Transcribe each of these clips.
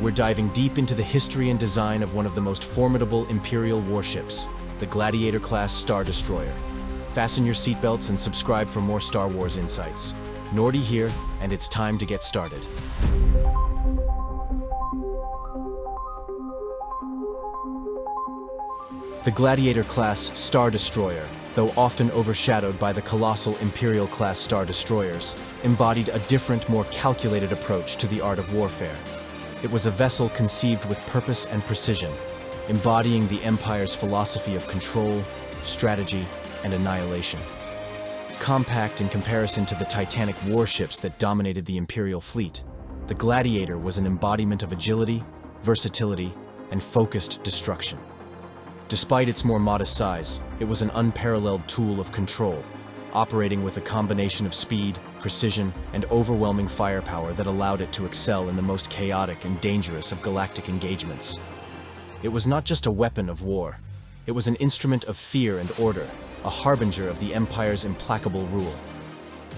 we're diving deep into the history and design of one of the most formidable Imperial warships, the Gladiator-class Star Destroyer. Fasten your seatbelts and subscribe for more Star Wars insights. Nordy here, and it's time to get started. The Gladiator-class Star Destroyer, though often overshadowed by the colossal Imperial-class Star Destroyers, embodied a different, more calculated approach to the art of warfare. It was a vessel conceived with purpose and precision, embodying the Empire's philosophy of control, strategy, and annihilation. Compact in comparison to the titanic warships that dominated the Imperial fleet, the Gladiator was an embodiment of agility, versatility, and focused destruction. Despite its more modest size, it was an unparalleled tool of control, operating with a combination of speed, precision, and overwhelming firepower that allowed it to excel in the most chaotic and dangerous of galactic engagements. It was not just a weapon of war. It was an instrument of fear and order, a harbinger of the Empire's implacable rule.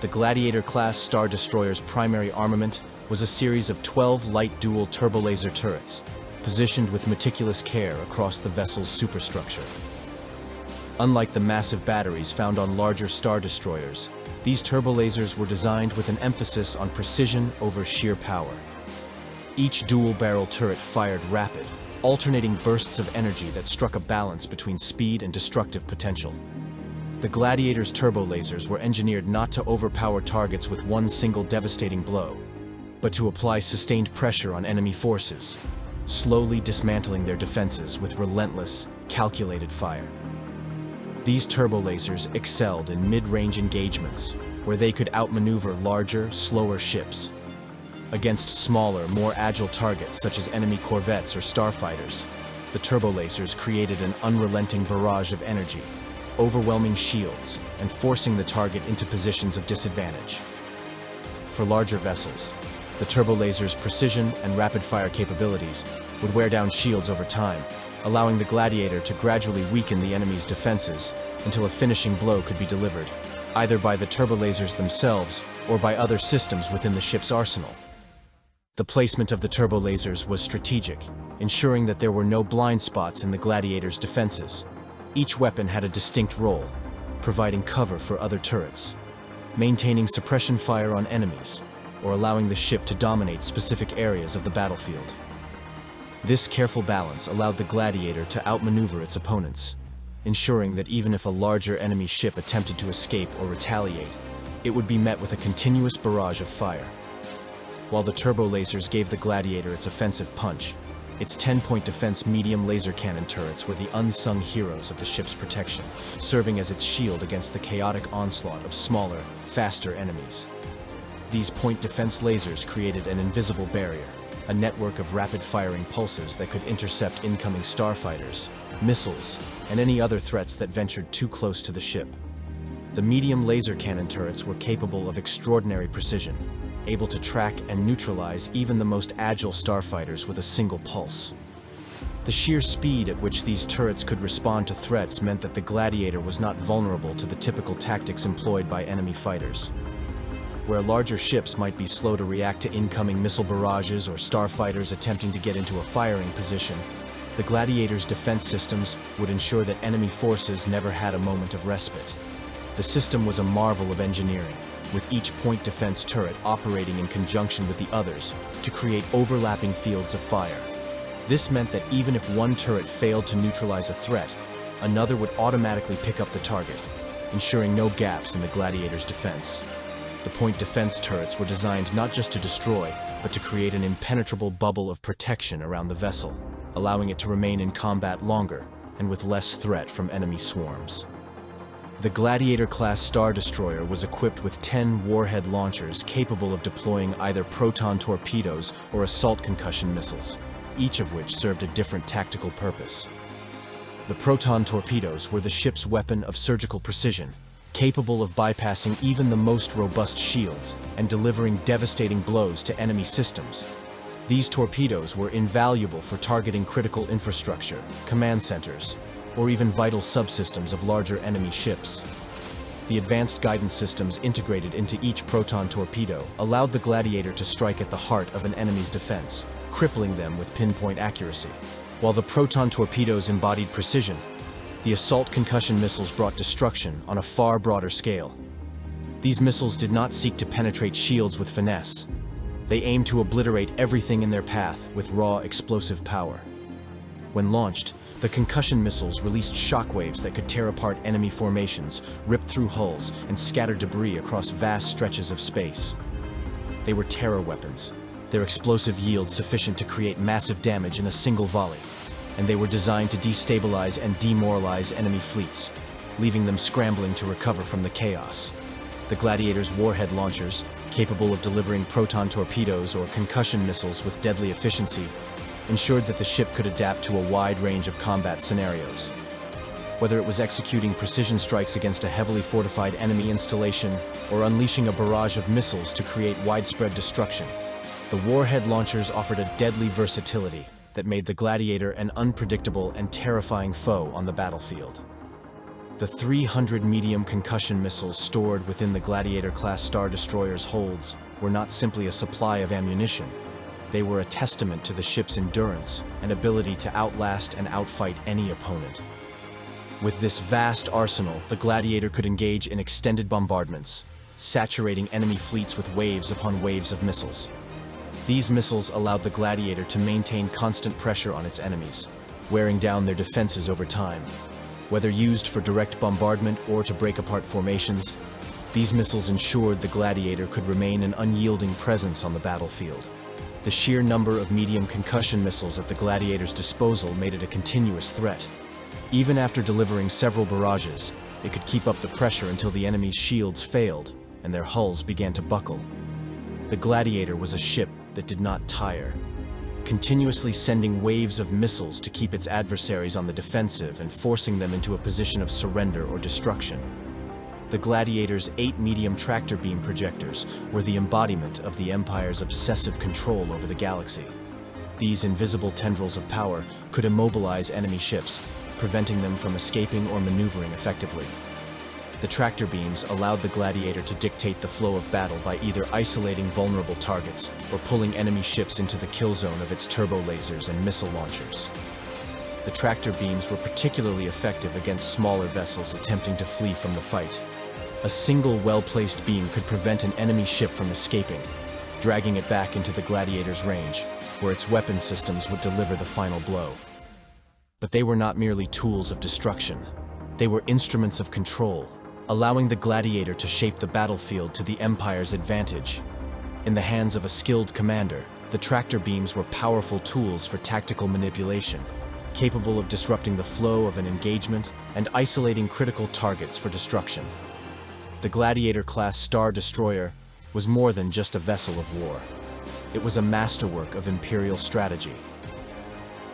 The Gladiator-class Star Destroyer's primary armament was a series of 12 light dual turbolaser turrets, positioned with meticulous care across the vessel's superstructure. Unlike the massive batteries found on larger Star Destroyers, these turbolasers were designed with an emphasis on precision over sheer power. Each dual-barrel turret fired rapid, alternating bursts of energy that struck a balance between speed and destructive potential. The Gladiator's turbolasers were engineered not to overpower targets with one single devastating blow, but to apply sustained pressure on enemy forces, slowly dismantling their defenses with relentless, calculated fire. These turbolasers excelled in mid-range engagements, where they could outmaneuver larger, slower ships. Against smaller, more agile targets such as enemy corvettes or starfighters, the turbolasers created an unrelenting barrage of energy, overwhelming shields, and forcing the target into positions of disadvantage. For larger vessels, the turbolasers' precision and rapid-fire capabilities would wear down shields over time, allowing the Gladiator to gradually weaken the enemy's defenses until a finishing blow could be delivered, either by the turbolasers themselves or by other systems within the ship's arsenal. The placement of the turbolasers was strategic, ensuring that there were no blind spots in the Gladiator's defenses. Each weapon had a distinct role, providing cover for other turrets, maintaining suppression fire on enemies, or allowing the ship to dominate specific areas of the battlefield. This careful balance allowed the Gladiator to outmaneuver its opponents, ensuring that even if a larger enemy ship attempted to escape or retaliate, it would be met with a continuous barrage of fire. While the turbolasers gave the Gladiator its offensive punch, its 10-point defense medium laser cannon turrets were the unsung heroes of the ship's protection, serving as its shield against the chaotic onslaught of smaller, faster enemies. These point defense lasers created an invisible barrier, a network of rapid-firing pulses that could intercept incoming starfighters, missiles, and any other threats that ventured too close to the ship. The medium laser cannon turrets were capable of extraordinary precision, able to track and neutralize even the most agile starfighters with a single pulse. The sheer speed at which these turrets could respond to threats meant that the Gladiator was not vulnerable to the typical tactics employed by enemy fighters. Where larger ships might be slow to react to incoming missile barrages or starfighters attempting to get into a firing position, the Gladiator's defense systems would ensure that enemy forces never had a moment of respite. The system was a marvel of engineering, with each point defense turret operating in conjunction with the others to create overlapping fields of fire. This meant that even if one turret failed to neutralize a threat, another would automatically pick up the target, ensuring no gaps in the Gladiator's defense. The point defense turrets were designed not just to destroy, but to create an impenetrable bubble of protection around the vessel, allowing it to remain in combat longer and with less threat from enemy swarms. The Gladiator-class Star Destroyer was equipped with 10 warhead launchers capable of deploying either proton torpedoes or assault concussion missiles, each of which served a different tactical purpose. The proton torpedoes were the ship's weapon of surgical precision, capable of bypassing even the most robust shields and delivering devastating blows to enemy systems. These torpedoes were invaluable for targeting critical infrastructure, command centers, or even vital subsystems of larger enemy ships. The advanced guidance systems integrated into each proton torpedo allowed the Gladiator to strike at the heart of an enemy's defense, crippling them with pinpoint accuracy. While the proton torpedoes embodied precision, the assault concussion missiles brought destruction on a far broader scale. These missiles did not seek to penetrate shields with finesse. They aimed to obliterate everything in their path with raw explosive power. When launched, the concussion missiles released shockwaves that could tear apart enemy formations, rip through hulls, and scatter debris across vast stretches of space. They were terror weapons, their explosive yield sufficient to create massive damage in a single volley, and they were designed to destabilize and demoralize enemy fleets, leaving them scrambling to recover from the chaos. The Gladiator's warhead launchers, capable of delivering proton torpedoes or concussion missiles with deadly efficiency, ensured that the ship could adapt to a wide range of combat scenarios. Whether it was executing precision strikes against a heavily fortified enemy installation or unleashing a barrage of missiles to create widespread destruction, the warhead launchers offered a deadly versatility that made the Gladiator an unpredictable and terrifying foe on the battlefield. The 300 medium concussion missiles stored within the Gladiator-class Star Destroyer's holds were not simply a supply of ammunition. They were a testament to the ship's endurance and ability to outlast and outfight any opponent. With this vast arsenal, the Gladiator could engage in extended bombardments, saturating enemy fleets with waves upon waves of missiles. These missiles allowed the Gladiator to maintain constant pressure on its enemies, wearing down their defenses over time. Whether used for direct bombardment or to break apart formations, these missiles ensured the Gladiator could remain an unyielding presence on the battlefield. The sheer number of medium concussion missiles at the Gladiator's disposal made it a continuous threat. Even after delivering several barrages, it could keep up the pressure until the enemy's shields failed and their hulls began to buckle. The Gladiator was a ship that did not tire, continuously sending waves of missiles to keep its adversaries on the defensive and forcing them into a position of surrender or destruction. The Gladiator's 8 medium tractor beam projectors were the embodiment of the Empire's obsessive control over the galaxy. These invisible tendrils of power could immobilize enemy ships, preventing them from escaping or maneuvering effectively. The tractor beams allowed the Gladiator to dictate the flow of battle by either isolating vulnerable targets or pulling enemy ships into the kill zone of its turbo lasers and missile launchers. The tractor beams were particularly effective against smaller vessels attempting to flee from the fight. A single well-placed beam could prevent an enemy ship from escaping, dragging it back into the Gladiator's range, where its weapon systems would deliver the final blow. But they were not merely tools of destruction. They were instruments of control, allowing the Gladiator to shape the battlefield to the Empire's advantage. In the hands of a skilled commander, the tractor beams were powerful tools for tactical manipulation, capable of disrupting the flow of an engagement and isolating critical targets for destruction. The Gladiator-class Star Destroyer was more than just a vessel of war. It was a masterwork of Imperial strategy.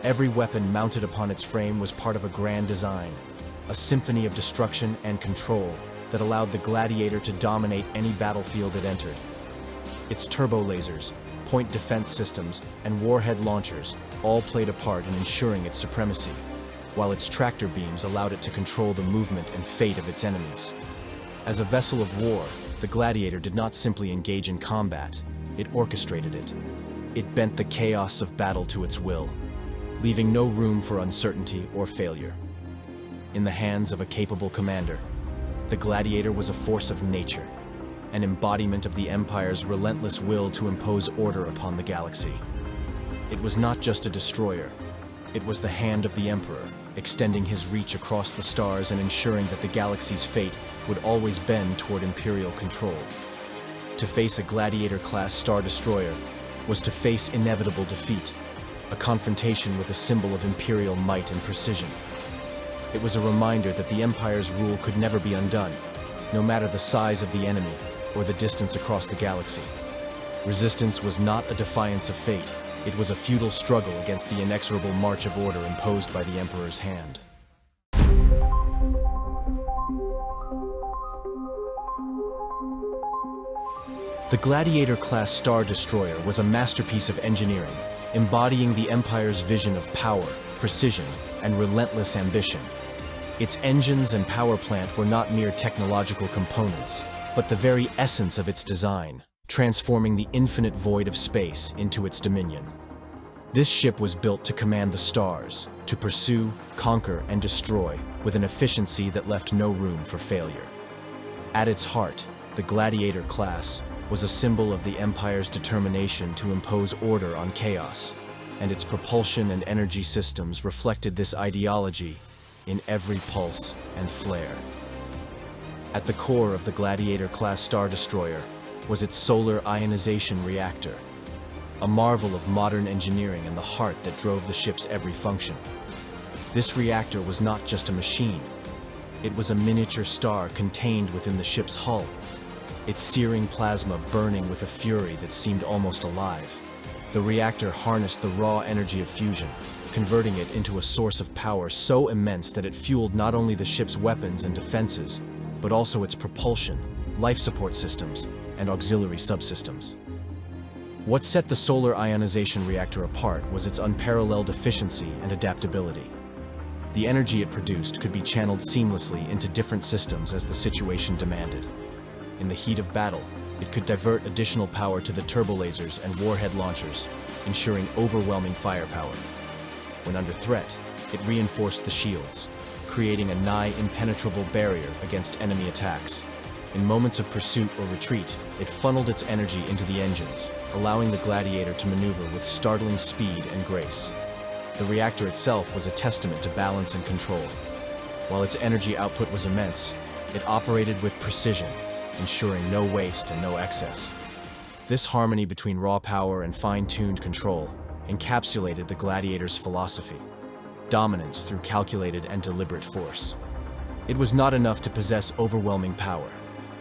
Every weapon mounted upon its frame was part of a grand design, a symphony of destruction and control that allowed the Gladiator to dominate any battlefield it entered. Its turbo lasers, point defense systems, and warhead launchers all played a part in ensuring its supremacy, while its tractor beams allowed it to control the movement and fate of its enemies. As a vessel of war, the Gladiator did not simply engage in combat, it orchestrated it. It bent the chaos of battle to its will, leaving no room for uncertainty or failure. In the hands of a capable commander, the Gladiator was a force of nature, an embodiment of the Empire's relentless will to impose order upon the galaxy. It was not just a destroyer, it was the hand of the Emperor, extending his reach across the stars and ensuring that the galaxy's fate would always bend toward Imperial control. To face a Gladiator-class Star Destroyer was to face inevitable defeat, a confrontation with a symbol of Imperial might and precision. It was a reminder that the Empire's rule could never be undone, no matter the size of the enemy or the distance across the galaxy. Resistance was not a defiance of fate, it was a futile struggle against the inexorable march of order imposed by the Emperor's hand. The Gladiator-class Star Destroyer was a masterpiece of engineering, embodying the Empire's vision of power, precision, and relentless ambition. Its engines and power plant were not mere technological components, but the very essence of its design, transforming the infinite void of space into its dominion. This ship was built to command the stars, to pursue, conquer, and destroy with an efficiency that left no room for failure. At its heart, the Gladiator class was a symbol of the Empire's determination to impose order on chaos, and its propulsion and energy systems reflected this ideology in every pulse and flare. At the core of the Gladiator-class Star Destroyer was its solar ionization reactor, a marvel of modern engineering and the heart that drove the ship's every function. This reactor was not just a machine. It was a miniature star contained within the ship's hull, its searing plasma burning with a fury that seemed almost alive. The reactor harnessed the raw energy of fusion, converting it into a source of power so immense that it fueled not only the ship's weapons and defenses, but also its propulsion, life support systems, and auxiliary subsystems. What set the solar ionization reactor apart was its unparalleled efficiency and adaptability. The energy it produced could be channeled seamlessly into different systems as the situation demanded. In the heat of battle, it could divert additional power to the turbolasers and warhead launchers, ensuring overwhelming firepower. When under threat, it reinforced the shields, creating a nigh impenetrable barrier against enemy attacks. In moments of pursuit or retreat, it funneled its energy into the engines, allowing the Gladiator to maneuver with startling speed and grace. The reactor itself was a testament to balance and control. While its energy output was immense, it operated with precision, ensuring no waste and no excess. This harmony between raw power and fine-tuned control encapsulated the Gladiator's philosophy: dominance through calculated and deliberate force. It was not enough to possess overwhelming power.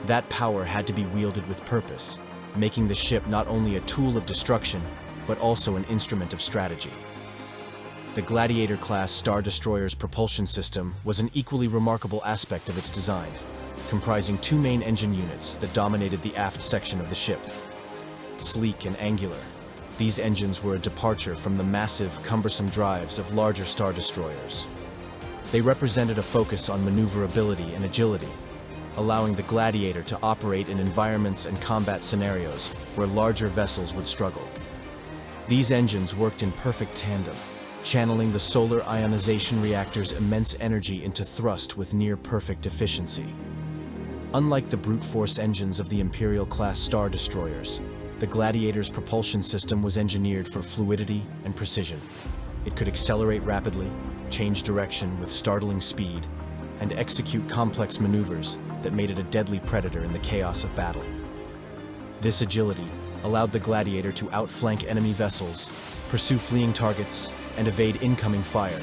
That power had to be wielded with purpose, making the ship not only a tool of destruction, but also an instrument of strategy. The Gladiator-class Star Destroyer's propulsion system was an equally remarkable aspect of its design, comprising two main engine units that dominated the aft section of the ship. Sleek and angular, these engines were a departure from the massive, cumbersome drives of larger Star Destroyers. They represented a focus on maneuverability and agility, allowing the Gladiator to operate in environments and combat scenarios where larger vessels would struggle. These engines worked in perfect tandem, channeling the solar ionization reactor's immense energy into thrust with near-perfect efficiency. Unlike the brute force engines of the Imperial-class Star Destroyers, the Gladiator's propulsion system was engineered for fluidity and precision. It could accelerate rapidly, change direction with startling speed, and execute complex maneuvers that made it a deadly predator in the chaos of battle. This agility allowed the Gladiator to outflank enemy vessels, pursue fleeing targets, and evade incoming fire,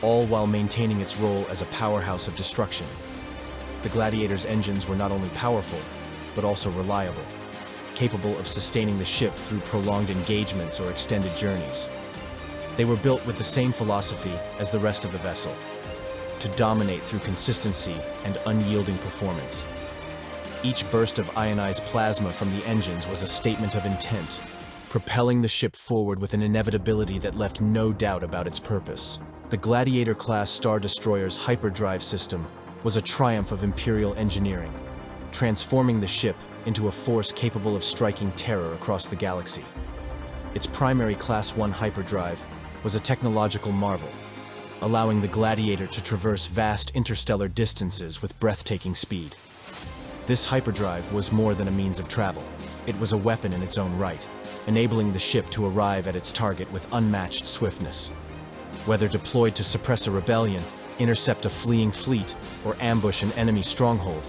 all while maintaining its role as a powerhouse of destruction. The Gladiator's engines were not only powerful, but also reliable, capable of sustaining the ship through prolonged engagements or extended journeys. They were built with the same philosophy as the rest of the vessel: to dominate through consistency and unyielding performance. Each burst of ionized plasma from the engines was a statement of intent, propelling the ship forward with an inevitability that left no doubt about its purpose. The Gladiator-class Star Destroyer's hyperdrive system was a triumph of Imperial engineering, transforming the ship into a force capable of striking terror across the galaxy. Its primary Class 1 hyperdrive was a technological marvel, allowing the Gladiator to traverse vast interstellar distances with breathtaking speed. This hyperdrive was more than a means of travel. It was a weapon in its own right, enabling the ship to arrive at its target with unmatched swiftness. Whether deployed to suppress a rebellion, intercept a fleeing fleet, or ambush an enemy stronghold,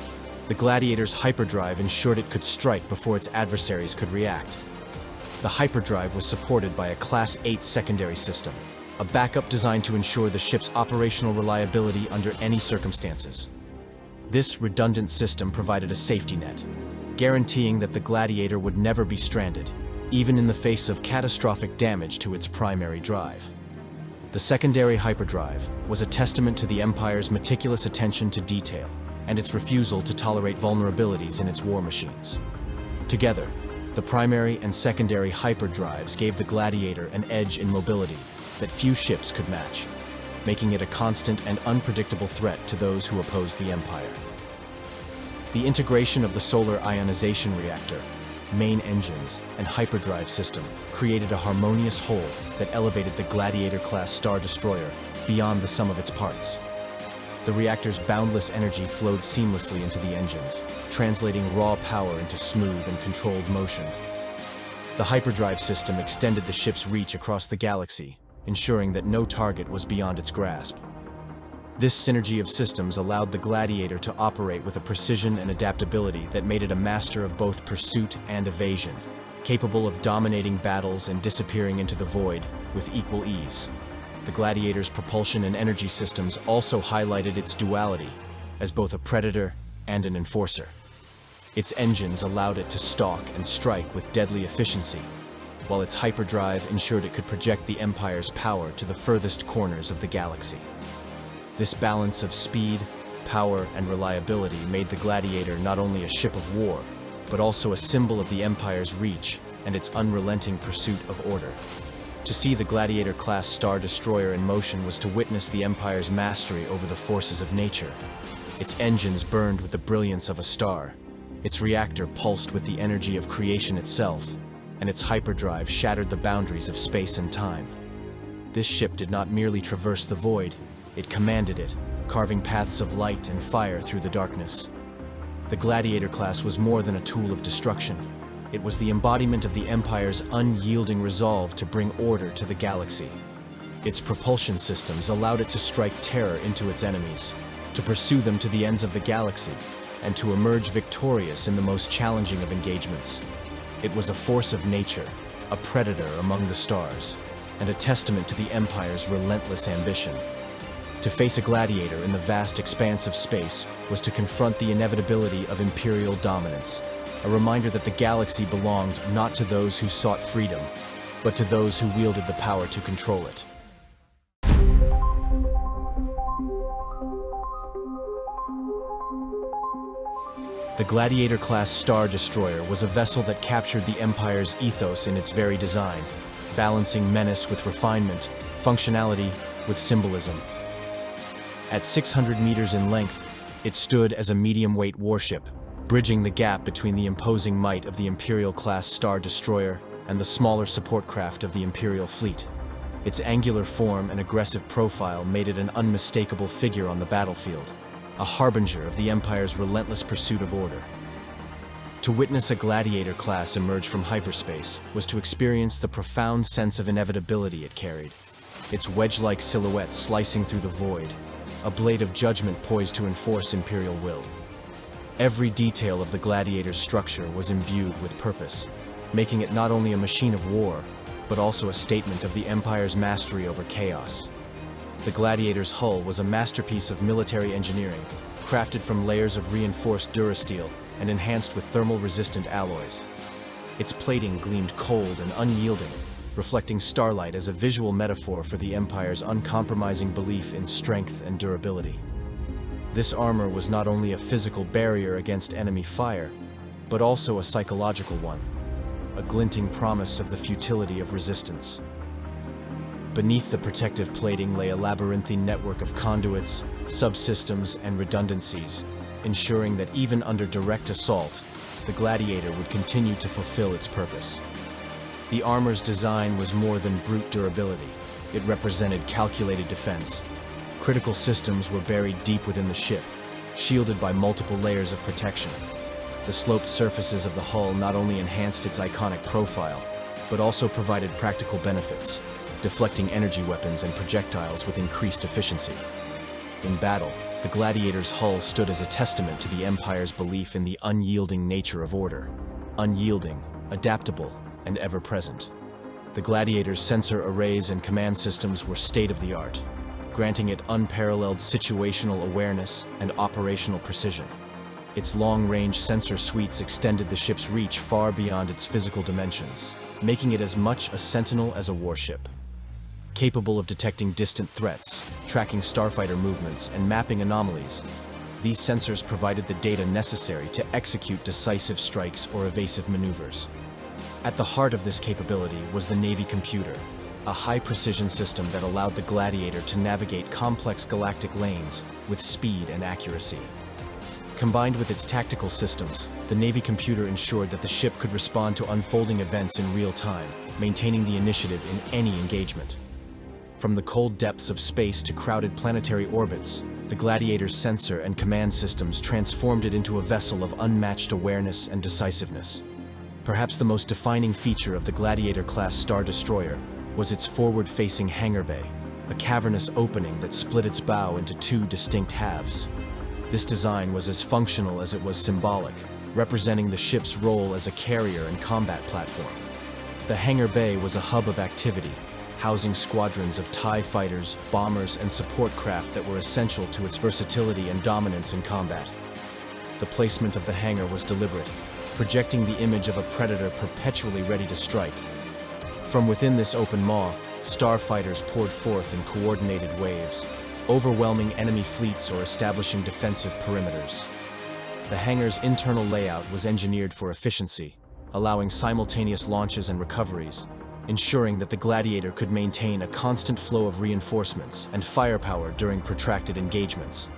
the Gladiator's hyperdrive ensured it could strike before its adversaries could react. The hyperdrive was supported by a Class 8 secondary system, a backup designed to ensure the ship's operational reliability under any circumstances. This redundant system provided a safety net, guaranteeing that the Gladiator would never be stranded, even in the face of catastrophic damage to its primary drive. The secondary hyperdrive was a testament to the Empire's meticulous attention to detail and its refusal to tolerate vulnerabilities in its war machines. Together, the primary and secondary hyperdrives gave the Gladiator an edge in mobility that few ships could match, making it a constant and unpredictable threat to those who opposed the Empire. The integration of the solar ionization reactor main engines, and hyperdrive system created a harmonious whole that elevated the Gladiator-class Star Destroyer beyond the sum of its parts. The reactor's boundless energy flowed seamlessly into the engines, translating raw power into smooth and controlled motion. The hyperdrive system extended the ship's reach across the galaxy, ensuring that no target was beyond its grasp. This synergy of systems allowed the Gladiator to operate with a precision and adaptability that made it a master of both pursuit and evasion, capable of dominating battles and disappearing into the void with equal ease. The Gladiator's propulsion and energy systems also highlighted its duality as both a predator and an enforcer. Its engines allowed it to stalk and strike with deadly efficiency, while its hyperdrive ensured it could project the Empire's power to the furthest corners of the galaxy. This balance of speed, power, and reliability made the Gladiator not only a ship of war, but also a symbol of the Empire's reach and its unrelenting pursuit of order. To see the Gladiator-class Star Destroyer in motion was to witness the Empire's mastery over the forces of nature. Its engines burned with the brilliance of a star, its reactor pulsed with the energy of creation itself, and its hyperdrive shattered the boundaries of space and time. This ship did not merely traverse the void, it commanded it, carving paths of light and fire through the darkness. The Gladiator class was more than a tool of destruction. It was the embodiment of the Empire's unyielding resolve to bring order to the galaxy. Its propulsion systems allowed it to strike terror into its enemies, to pursue them to the ends of the galaxy, and to emerge victorious in the most challenging of engagements. It was a force of nature, a predator among the stars, and a testament to the Empire's relentless ambition. To face a gladiator in the vast expanse of space was to confront the inevitability of Imperial dominance, a reminder that the galaxy belonged not to those who sought freedom, but to those who wielded the power to control it. The Gladiator-class Star Destroyer was a vessel that captured the Empire's ethos in its very design, balancing menace with refinement, functionality with symbolism. At 600 meters in length, it stood as a medium-weight warship, bridging the gap between the imposing might of the Imperial-class Star Destroyer and the smaller support craft of the Imperial fleet. Its angular form and aggressive profile made it an unmistakable figure on the battlefield, a harbinger of the Empire's relentless pursuit of order. To witness a Gladiator class emerge from hyperspace was to experience the profound sense of inevitability it carried, its wedge-like silhouette slicing through the void, a blade of judgment poised to enforce Imperial will. Every detail of the Gladiator's structure was imbued with purpose, making it not only a machine of war, but also a statement of the Empire's mastery over chaos. The Gladiator's hull was a masterpiece of military engineering, crafted from layers of reinforced durasteel and enhanced with thermal-resistant alloys. Its plating gleamed cold and unyielding, reflecting starlight as a visual metaphor for the Empire's uncompromising belief in strength and durability. This armor was not only a physical barrier against enemy fire, but also a psychological one, a glinting promise of the futility of resistance. Beneath the protective plating lay a labyrinthine network of conduits, subsystems, and redundancies, ensuring that even under direct assault, the Gladiator would continue to fulfill its purpose. The armor's design was more than brute durability. It represented calculated defense. Critical systems were buried deep within the ship, shielded by multiple layers of protection. The sloped surfaces of the hull not only enhanced its iconic profile, but also provided practical benefits, deflecting energy weapons and projectiles with increased efficiency. In battle, the Gladiator's hull stood as a testament to the Empire's belief in the unyielding nature of order. Unyielding, adaptable, and ever-present. The Gladiator's sensor arrays and command systems were state-of-the-art, granting it unparalleled situational awareness and operational precision. Its long-range sensor suites extended the ship's reach far beyond its physical dimensions, making it as much a sentinel as a warship. Capable of detecting distant threats, tracking starfighter movements, and mapping anomalies, these sensors provided the data necessary to execute decisive strikes or evasive maneuvers. At the heart of this capability was the Navy computer, a high-precision system that allowed the Gladiator to navigate complex galactic lanes with speed and accuracy. Combined with its tactical systems, the Navy computer ensured that the ship could respond to unfolding events in real time, maintaining the initiative in any engagement. From the cold depths of space to crowded planetary orbits, the Gladiator's sensor and command systems transformed it into a vessel of unmatched awareness and decisiveness. Perhaps the most defining feature of the Gladiator-class Star Destroyer was its forward-facing hangar bay, a cavernous opening that split its bow into two distinct halves. This design was as functional as it was symbolic, representing the ship's role as a carrier and combat platform. The hangar bay was a hub of activity, housing squadrons of TIE fighters, bombers, and support craft that were essential to its versatility and dominance in combat. The placement of the hangar was deliberate, projecting the image of a predator perpetually ready to strike. From within this open maw, starfighters poured forth in coordinated waves, overwhelming enemy fleets or establishing defensive perimeters. The hangar's internal layout was engineered for efficiency, allowing simultaneous launches and recoveries, ensuring that the Gladiator could maintain a constant flow of reinforcements and firepower during protracted engagements.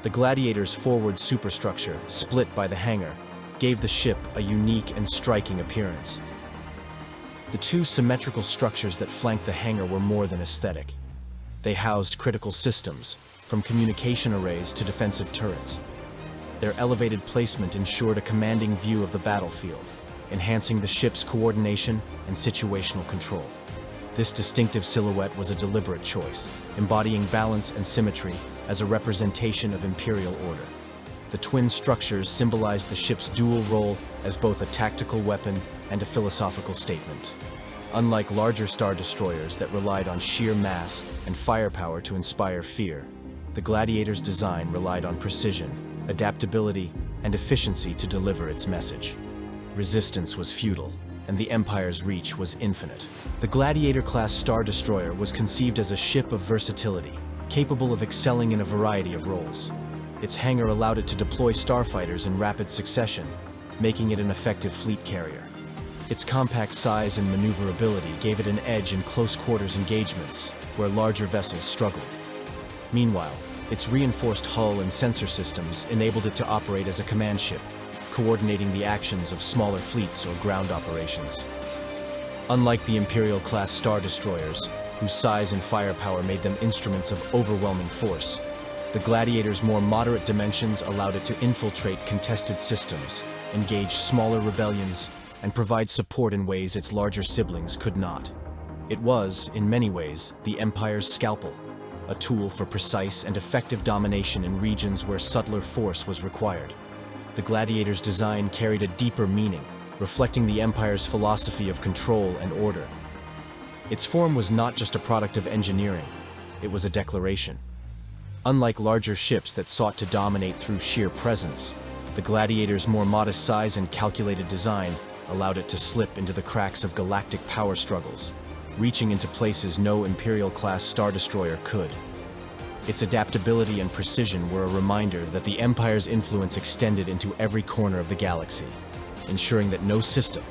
The Gladiator's forward superstructure, split by the hangar, gave the ship a unique and striking appearance. The two symmetrical structures that flanked the hangar were more than aesthetic. They housed critical systems, from communication arrays to defensive turrets. Their elevated placement ensured a commanding view of the battlefield, enhancing the ship's coordination and situational control. This distinctive silhouette was a deliberate choice, embodying balance and symmetry as a representation of Imperial order. The twin structures symbolized the ship's dual role as both a tactical weapon and a philosophical statement. Unlike larger Star Destroyers that relied on sheer mass and firepower to inspire fear, the Gladiator's design relied on precision, adaptability, and efficiency to deliver its message. Resistance was futile, and the Empire's reach was infinite. The Gladiator-class Star Destroyer was conceived as a ship of versatility, capable of excelling in a variety of roles. Its hangar allowed it to deploy starfighters in rapid succession, making it an effective fleet carrier. Its compact size and maneuverability gave it an edge in close-quarters engagements, where larger vessels struggled. Meanwhile, its reinforced hull and sensor systems enabled it to operate as a command ship, coordinating the actions of smaller fleets or ground operations. Unlike the Imperial-class Star Destroyers, whose size and firepower made them instruments of overwhelming force, the Gladiator's more moderate dimensions allowed it to infiltrate contested systems, engage smaller rebellions, and provide support in ways its larger siblings could not. It was, in many ways, the Empire's scalpel, a tool for precise and effective domination in regions where subtler force was required. The Gladiator's design carried a deeper meaning, reflecting the Empire's philosophy of control and order. Its form was not just a product of engineering, it was a declaration. Unlike larger ships that sought to dominate through sheer presence, the Gladiator's more modest size and calculated design allowed it to slip into the cracks of galactic power struggles, reaching into places no Imperial-class Star Destroyer could. Its adaptability and precision were a reminder that the Empire's influence extended into every corner of the galaxy, ensuring that no system,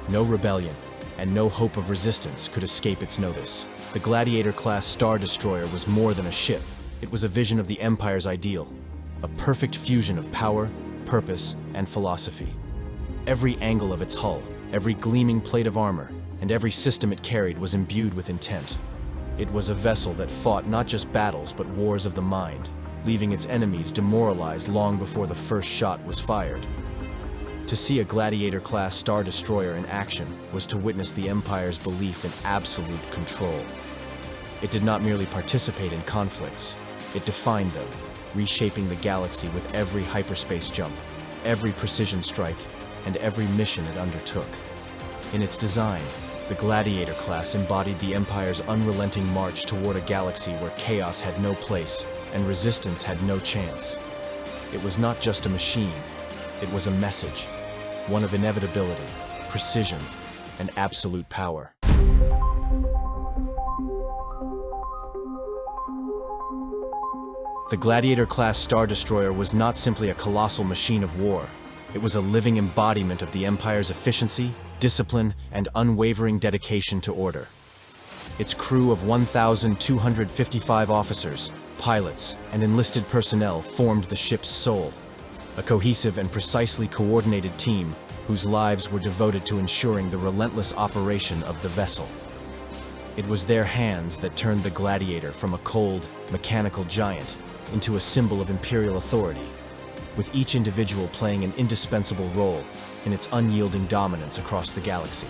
no rebellion, and no hope of resistance could escape its notice. The Gladiator-class Star Destroyer was more than a ship. It was a vision of the Empire's ideal, a perfect fusion of power, purpose, and philosophy. Every angle of its hull, every gleaming plate of armor, and every system it carried was imbued with intent. It was a vessel that fought not just battles but wars of the mind, leaving its enemies demoralized long before the first shot was fired. To see a Gladiator-class Star Destroyer in action was to witness the Empire's belief in absolute control. It did not merely participate in conflicts, it defined them, reshaping the galaxy with every hyperspace jump, every precision strike, and every mission it undertook. In its design, the Gladiator class embodied the Empire's unrelenting march toward a galaxy where chaos had no place and resistance had no chance. It was not just a machine, it was a message, one of inevitability, precision, and absolute power. The Gladiator-class Star Destroyer was not simply a colossal machine of war. It was a living embodiment of the Empire's efficiency, discipline, and unwavering dedication to order. Its crew of 1,255 officers, pilots, and enlisted personnel formed the ship's soul. a cohesive and precisely coordinated team whose lives were devoted to ensuring the relentless operation of the vessel. It was their hands that turned the Gladiator from a cold, mechanical giant into a symbol of Imperial authority, with each individual playing an indispensable role in its unyielding dominance across the galaxy.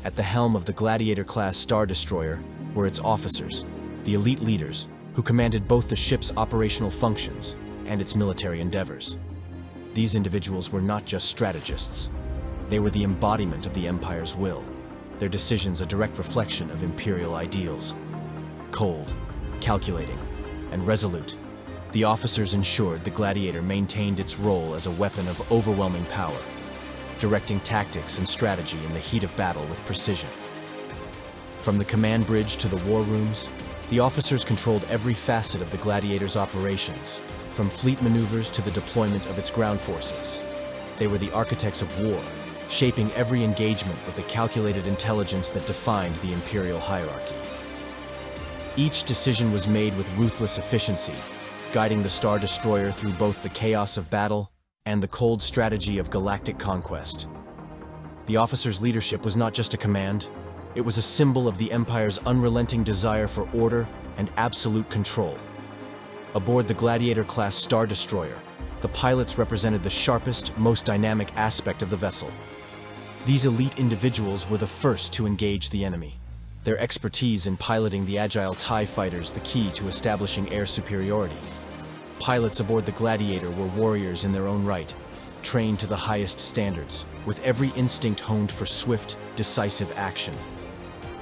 At the helm of the Gladiator-class Star Destroyer were its officers, the elite leaders, who commanded both the ship's operational functions and its military endeavors. These individuals were not just strategists. They were the embodiment of the Empire's will, their decisions a direct reflection of Imperial ideals. Cold, calculating, and resolute, the officers ensured the Gladiator maintained its role as a weapon of overwhelming power, directing tactics and strategy in the heat of battle with precision. From the command bridge to the war rooms, the officers controlled every facet of the Gladiator's operations, from fleet maneuvers to the deployment of its ground forces. They were the architects of war, shaping every engagement with the calculated intelligence that defined the Imperial hierarchy. Each decision was made with ruthless efficiency, guiding the Star Destroyer through both the chaos of battle and the cold strategy of galactic conquest. The officer's leadership was not just a command, it was a symbol of the Empire's unrelenting desire for order and absolute control. Aboard the Gladiator-class Star Destroyer, the pilots represented the sharpest, most dynamic aspect of the vessel. These elite individuals were the first to engage the enemy, their expertise in piloting the agile TIE fighters the key to establishing air superiority. Pilots aboard the Gladiator were warriors in their own right, trained to the highest standards, with every instinct honed for swift, decisive action.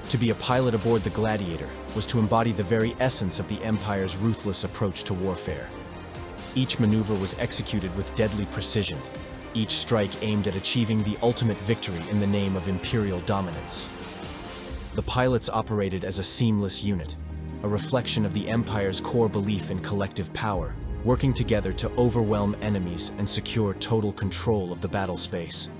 To be a pilot aboard the Gladiator was to embody the very essence of the Empire's ruthless approach to warfare. Each maneuver was executed with deadly precision, each strike aimed at achieving the ultimate victory in the name of Imperial dominance. The pilots operated as a seamless unit, a reflection of the Empire's core belief in collective power, working together to overwhelm enemies and secure total control of the battle space.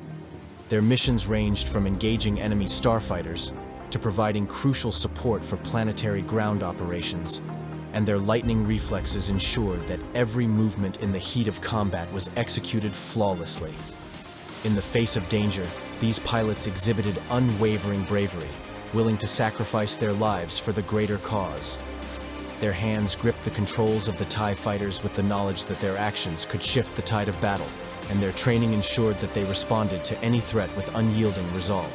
Their missions ranged from engaging enemy starfighters to providing crucial support for planetary ground operations, and their lightning reflexes ensured that every movement in the heat of combat was executed flawlessly. In the face of danger, these pilots exhibited unwavering bravery, willing to sacrifice their lives for the greater cause. Their hands gripped the controls of the TIE fighters with the knowledge that their actions could shift the tide of battle, and their training ensured that they responded to any threat with unyielding resolve.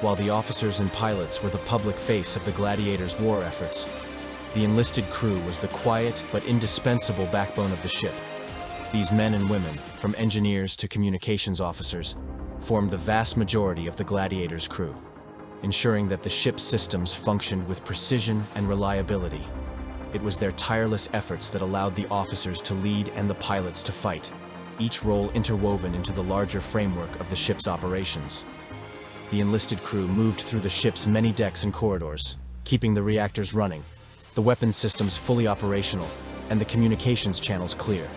While the officers and pilots were the public face of the Gladiator's war efforts, the enlisted crew was the quiet but indispensable backbone of the ship. These men and women, from engineers to communications officers, formed the vast majority of the Gladiator's crew, ensuring that the ship's systems functioned with precision and reliability. It was their tireless efforts that allowed the officers to lead and the pilots to fight, each role interwoven into the larger framework of the ship's operations. The enlisted crew moved through the ship's many decks and corridors, keeping the reactors running, the weapons systems fully operational, and the communications channels clear.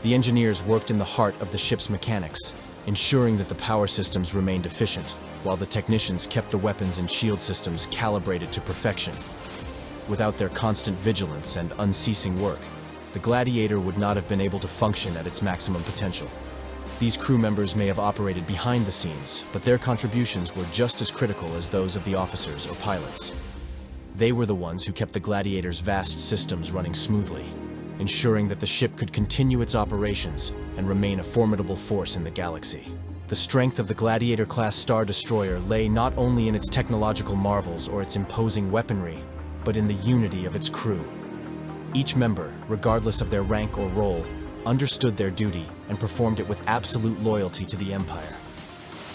The engineers worked in the heart of the ship's mechanics, ensuring that the power systems remained efficient, while the technicians kept the weapons and shield systems calibrated to perfection. Without their constant vigilance and unceasing work, the Gladiator would not have been able to function at its maximum potential. These crew members may have operated behind the scenes, but their contributions were just as critical as those of the officers or pilots. They were the ones who kept the Gladiator's vast systems running smoothly, ensuring that the ship could continue its operations and remain a formidable force in the galaxy. The strength of the Gladiator-class Star Destroyer lay not only in its technological marvels or its imposing weaponry, but in the unity of its crew. Each member, regardless of their rank or role, understood their duty and performed it with absolute loyalty to the Empire.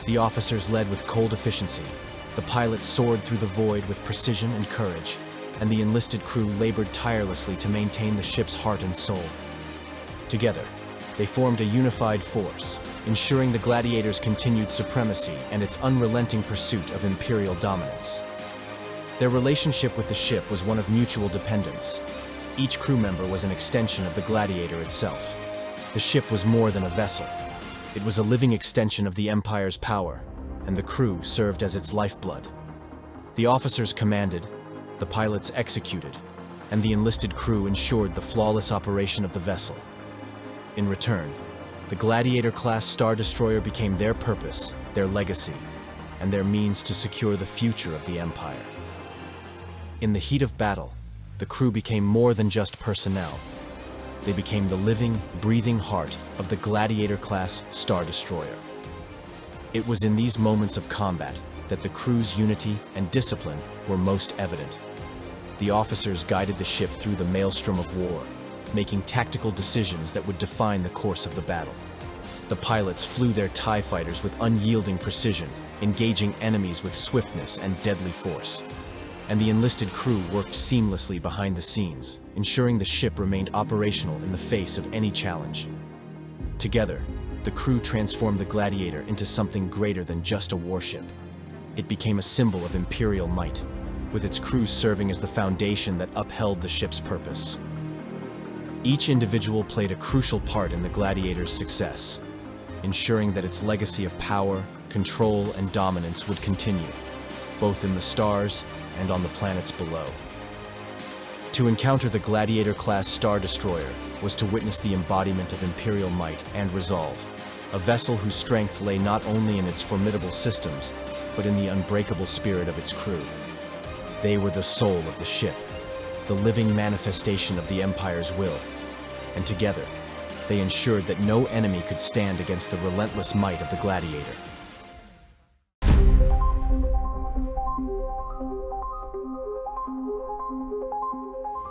The officers led with cold efficiency, the pilots soared through the void with precision and courage, and the enlisted crew labored tirelessly to maintain the ship's heart and soul. Together, they formed a unified force, ensuring the Gladiator's continued supremacy and its unrelenting pursuit of Imperial dominance. Their relationship with the ship was one of mutual dependence. Each crew member was an extension of the Gladiator itself. The ship was more than a vessel. It was a living extension of the Empire's power, and the crew served as its lifeblood. The officers commanded, the pilots executed, and the enlisted crew ensured the flawless operation of the vessel. In return, the Gladiator-class Star Destroyer became their purpose, their legacy, and their means to secure the future of the Empire. In the heat of battle, the crew became more than just personnel. They became the living, breathing heart of the Gladiator-class Star Destroyer. It was in these moments of combat that the crew's unity and discipline were most evident. The officers guided the ship through the maelstrom of war, making tactical decisions that would define the course of the battle. The pilots flew their TIE fighters with unyielding precision, engaging enemies with swiftness and deadly force. And the enlisted crew worked seamlessly behind the scenes, ensuring the ship remained operational in the face of any challenge. Together, the crew transformed the Gladiator into something greater than just a warship. It became a symbol of Imperial might, with its crew serving as the foundation that upheld the ship's purpose. Each individual played a crucial part in the Gladiator's success, ensuring that its legacy of power, control, and dominance would continue, both in the stars and on the planets below. To encounter the Gladiator-class Star Destroyer was to witness the embodiment of Imperial might and resolve, a vessel whose strength lay not only in its formidable systems, but in the unbreakable spirit of its crew. They were the soul of the ship, the living manifestation of the Empire's will, and together, they ensured that no enemy could stand against the relentless might of the Gladiator.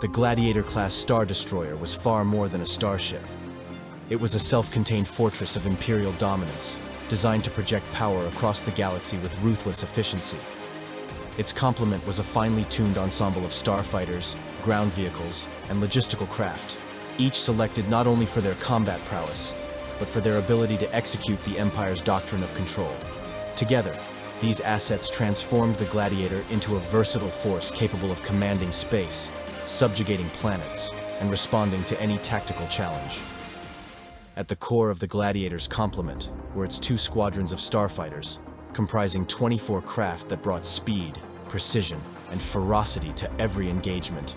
The Gladiator-class Star Destroyer was far more than a starship. It was a self-contained fortress of Imperial dominance, designed to project power across the galaxy with ruthless efficiency. Its complement was a finely tuned ensemble of starfighters, ground vehicles, and logistical craft, each selected not only for their combat prowess, but for their ability to execute the Empire's doctrine of control. Together, these assets transformed the Gladiator into a versatile force capable of commanding space, subjugating planets, and responding to any tactical challenge. At the core of the Gladiator's complement were its 2 squadrons of starfighters, comprising 24 craft that brought speed, precision, and ferocity to every engagement.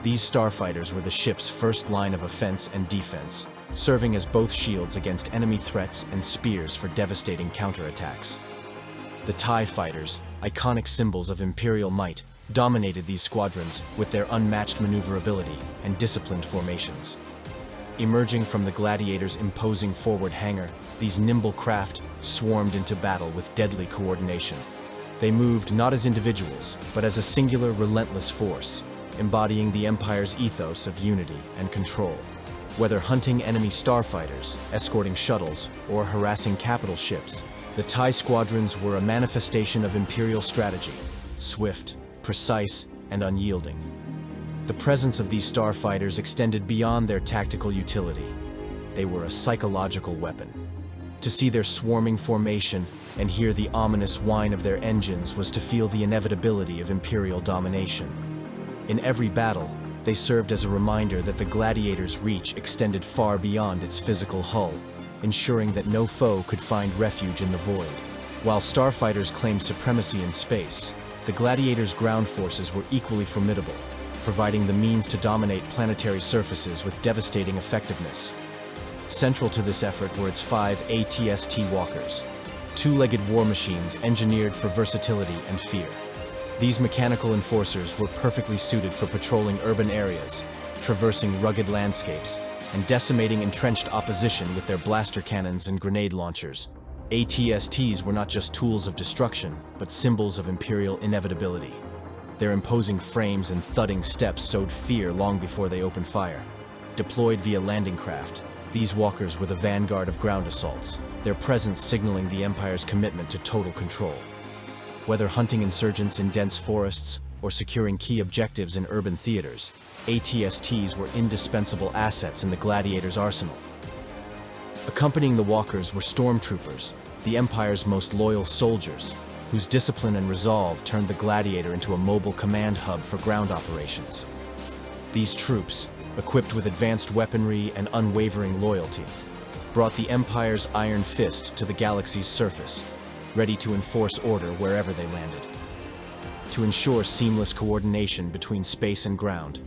These starfighters were the ship's first line of offense and defense, serving as both shields against enemy threats and spears for devastating counterattacks. The TIE fighters, iconic symbols of Imperial might, dominated these squadrons with their unmatched maneuverability and disciplined formations. Emerging from the Gladiator's imposing forward hangar, these nimble craft swarmed into battle with deadly coordination. They moved not as individuals, but as a singular, relentless force, embodying the Empire's ethos of unity and control. Whether hunting enemy starfighters, escorting shuttles, or harassing capital ships, the TIE squadrons were a manifestation of Imperial strategy, swift, precise, and unyielding. The presence of these starfighters extended beyond their tactical utility. They were a psychological weapon. To see their swarming formation and hear the ominous whine of their engines was to feel the inevitability of Imperial domination. In every battle, they served as a reminder that the Gladiator's reach extended far beyond its physical hull, ensuring that no foe could find refuge in the void. While starfighters claimed supremacy in space, the Gladiator's ground forces were equally formidable, providing the means to dominate planetary surfaces with devastating effectiveness. Central to this effort were its 5 ATST walkers, 2-legged war machines engineered for versatility and fear. These mechanical enforcers were perfectly suited for patrolling urban areas, traversing rugged landscapes, and decimating entrenched opposition with their blaster cannons and grenade launchers. ATSTs were not just tools of destruction, but symbols of Imperial inevitability. Their imposing frames and thudding steps sowed fear long before they opened fire. Deployed via landing craft, these walkers were the vanguard of ground assaults, their presence signaling the Empire's commitment to total control. Whether hunting insurgents in dense forests or securing key objectives in urban theaters, ATSTs were indispensable assets in the Gladiator's arsenal. Accompanying the walkers were stormtroopers, the Empire's most loyal soldiers, whose discipline and resolve turned the Gladiator into a mobile command hub for ground operations. These troops, equipped with advanced weaponry and unwavering loyalty, brought the Empire's iron fist to the galaxy's surface, ready to enforce order wherever they landed. To ensure seamless coordination between space and ground,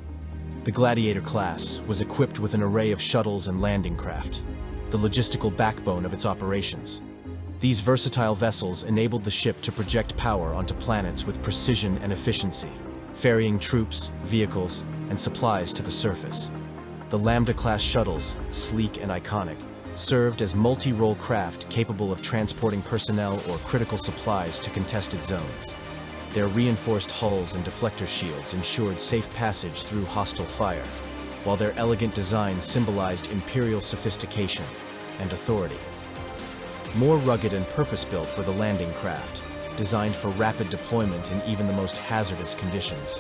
The Gladiator class was equipped with an array of shuttles and landing craft, the logistical backbone of its operations. These versatile vessels enabled the ship to project power onto planets with precision and efficiency, ferrying troops, vehicles, and supplies to the surface. The Lambda-class shuttles, sleek and iconic, served as multi-role craft capable of transporting personnel or critical supplies to contested zones. Their reinforced hulls and deflector shields ensured safe passage through hostile fire, while their elegant design symbolized imperial sophistication and authority. More rugged and purpose-built were the landing craft, designed for rapid deployment in even the most hazardous conditions.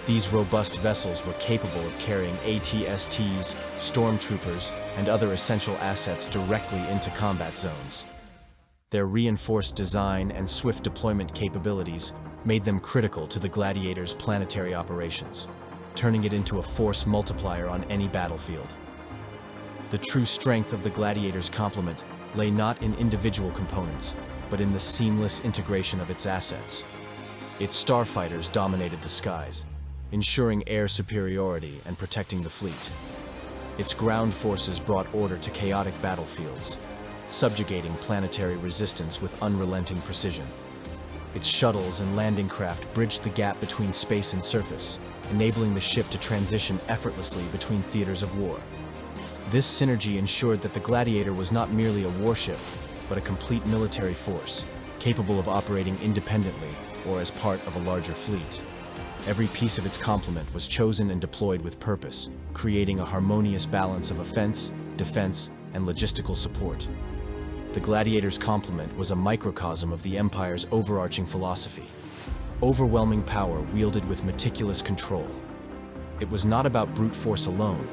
These robust vessels were capable of carrying ATSTs, stormtroopers, and other essential assets directly into combat zones. Their reinforced design and swift deployment capabilities made them critical to the Gladiator's planetary operations, turning it into a force multiplier on any battlefield. The true strength of the Gladiator's complement lay not in individual components, but in the seamless integration of its assets. Its starfighters dominated the skies, ensuring air superiority and protecting the fleet. Its ground forces brought order to chaotic battlefields, subjugating planetary resistance with unrelenting precision. Its shuttles and landing craft bridged the gap between space and surface, enabling the ship to transition effortlessly between theaters of war. This synergy ensured that the Gladiator was not merely a warship, but a complete military force, capable of operating independently or as part of a larger fleet. Every piece of its complement was chosen and deployed with purpose, creating a harmonious balance of offense, defense, and logistical support. The Gladiator's complement was a microcosm of the Empire's overarching philosophy: overwhelming power wielded with meticulous control. It was not about brute force alone,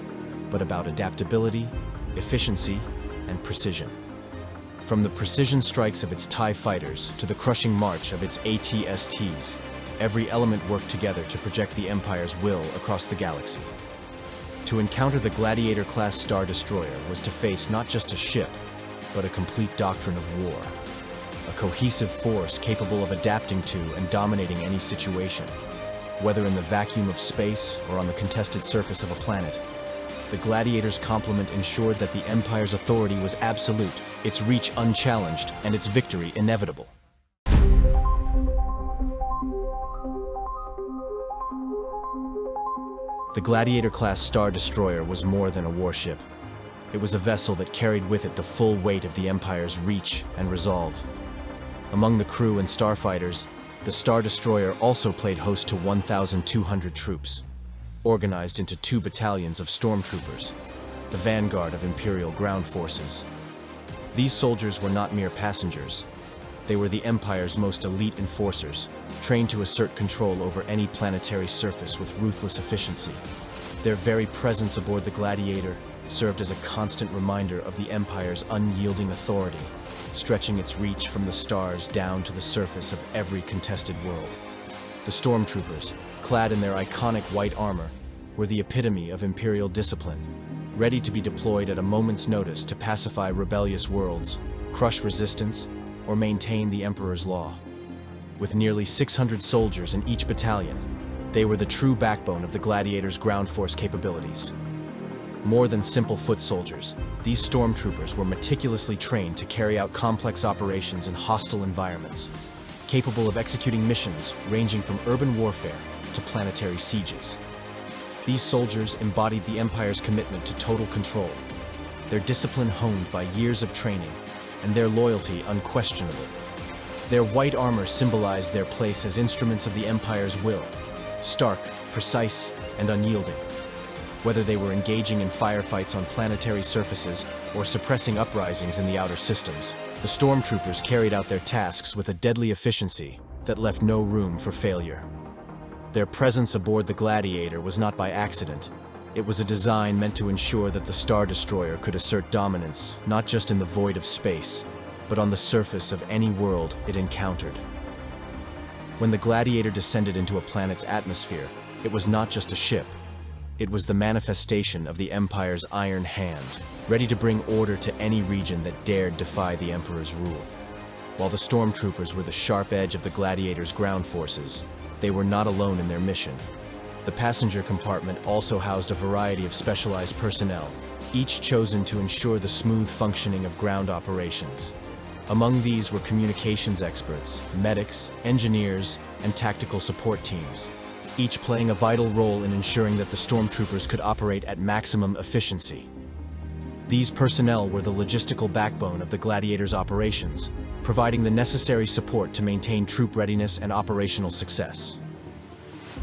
but about adaptability, efficiency, and precision. From the precision strikes of its TIE fighters to the crushing march of its ATSTs, every element worked together to project the Empire's will across the galaxy. To encounter the Gladiator-class Star Destroyer was to face not just a ship, but a complete doctrine of war. A cohesive force capable of adapting to and dominating any situation, whether in the vacuum of space or on the contested surface of a planet. The Gladiator's complement ensured that the Empire's authority was absolute, its reach unchallenged, and its victory inevitable. The Gladiator-class Star Destroyer was more than a warship. It was a vessel that carried with it the full weight of the Empire's reach and resolve. Among the crew and starfighters, the Star Destroyer also played host to 1,200 troops, organized into 2 battalions of stormtroopers, the vanguard of Imperial ground forces. These soldiers were not mere passengers. They were the Empire's most elite enforcers, trained to assert control over any planetary surface with ruthless efficiency. Their very presence aboard the Gladiator served as a constant reminder of the Empire's unyielding authority, stretching its reach from the stars down to the surface of every contested world. The stormtroopers, clad in their iconic white armor, were the epitome of Imperial discipline, ready to be deployed at a moment's notice to pacify rebellious worlds, crush resistance, or maintain the Emperor's law. With nearly 600 soldiers in each battalion, they were the true backbone of the Gladiator's ground force capabilities. More than simple foot soldiers, these stormtroopers were meticulously trained to carry out complex operations in hostile environments, capable of executing missions ranging from urban warfare to planetary sieges. These soldiers embodied the Empire's commitment to total control, their discipline honed by years of training, and their loyalty unquestionable. Their white armor symbolized their place as instruments of the Empire's will, stark, precise, and unyielding. Whether they were engaging in firefights on planetary surfaces or suppressing uprisings in the outer systems, the stormtroopers carried out their tasks with a deadly efficiency that left no room for failure. Their presence aboard the Gladiator was not by accident. It was a design meant to ensure that the Star Destroyer could assert dominance, not just in the void of space, but on the surface of any world it encountered. When the Gladiator descended into a planet's atmosphere, it was not just a ship. It was the manifestation of the Empire's iron hand, ready to bring order to any region that dared defy the Emperor's rule. While the stormtroopers were the sharp edge of the Gladiator's ground forces, they were not alone in their mission. The passenger compartment also housed a variety of specialized personnel, each chosen to ensure the smooth functioning of ground operations. Among these were communications experts, medics, engineers, and tactical support teams, each playing a vital role in ensuring that the stormtroopers could operate at maximum efficiency. These personnel were the logistical backbone of the Gladiator's operations, providing the necessary support to maintain troop readiness and operational success.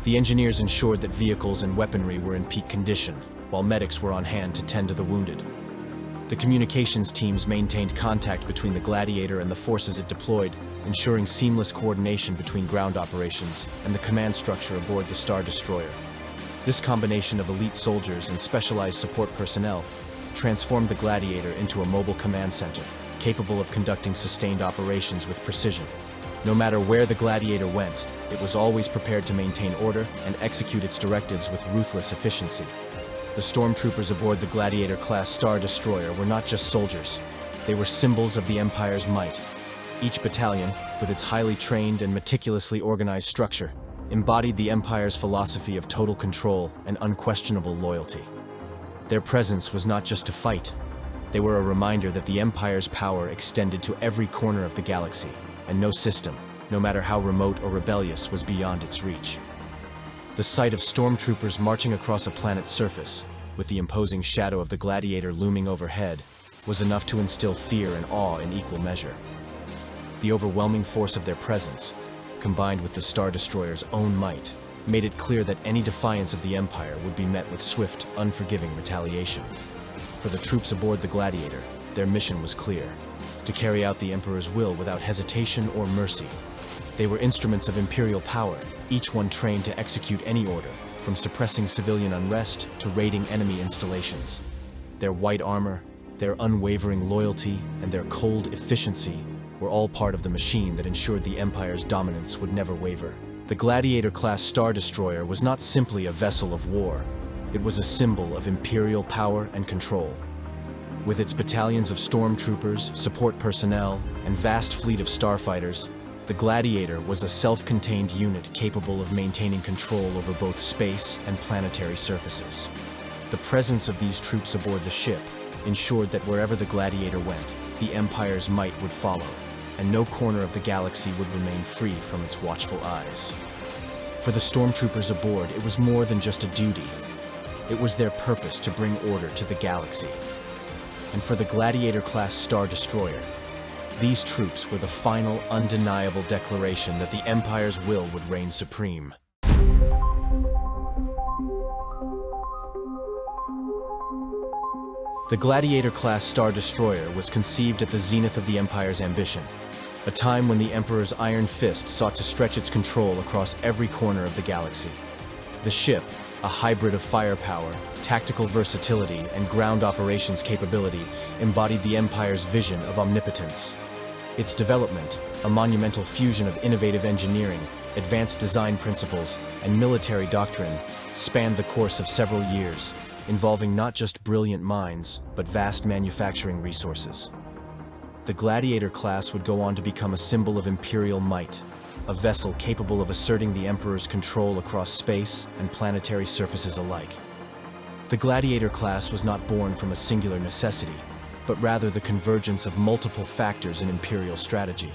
The engineers ensured that vehicles and weaponry were in peak condition, while medics were on hand to tend to the wounded. The communications teams maintained contact between the Gladiator and the forces it deployed, ensuring seamless coordination between ground operations and the command structure aboard the Star Destroyer. This combination of elite soldiers and specialized support personnel transformed the Gladiator into a mobile command center, capable of conducting sustained operations with precision. No matter where the Gladiator went, it was always prepared to maintain order and execute its directives with ruthless efficiency. The stormtroopers aboard the Gladiator-class Star Destroyer were not just soldiers. They were symbols of the Empire's might. Each battalion, with its highly trained and meticulously organized structure, embodied the Empire's philosophy of total control and unquestionable loyalty. Their presence was not just to fight. They were a reminder that the Empire's power extended to every corner of the galaxy, and no system, no matter how remote or rebellious, was beyond its reach. The sight of stormtroopers marching across a planet's surface, with the imposing shadow of the Gladiator looming overhead, was enough to instill fear and awe in equal measure. The overwhelming force of their presence, combined with the Star Destroyer's own might, made it clear that any defiance of the Empire would be met with swift, unforgiving retaliation. For the troops aboard the Gladiator, their mission was clear: to carry out the Emperor's will without hesitation or mercy. They were instruments of Imperial power, each one trained to execute any order, from suppressing civilian unrest to raiding enemy installations. Their white armor, their unwavering loyalty, and their cold efficiency were all part of the machine that ensured the Empire's dominance would never waver. The Gladiator-class Star Destroyer was not simply a vessel of war. It was a symbol of Imperial power and control. With its battalions of stormtroopers, support personnel, and vast fleet of starfighters, the Gladiator was a self-contained unit capable of maintaining control over both space and planetary surfaces. The presence of these troops aboard the ship ensured that wherever the Gladiator went, the Empire's might would follow, and no corner of the galaxy would remain free from its watchful eyes. For the stormtroopers aboard, it was more than just a duty. It was their purpose to bring order to the galaxy. And for the Gladiator-class Star Destroyer, these troops were the final, undeniable declaration that the Empire's will would reign supreme. The Gladiator-class Star Destroyer was conceived at the zenith of the Empire's ambition, a time when the Emperor's iron fist sought to stretch its control across every corner of the galaxy. The ship, a hybrid of firepower, tactical versatility, and ground operations capability, embodied the Empire's vision of omnipotence. Its development, a monumental fusion of innovative engineering, advanced design principles, and military doctrine, spanned the course of several years, involving not just brilliant minds, but vast manufacturing resources. The Gladiator class would go on to become a symbol of Imperial might, a vessel capable of asserting the Emperor's control across space and planetary surfaces alike. The Gladiator class was not born from a singular necessity, but rather the convergence of multiple factors in Imperial strategy.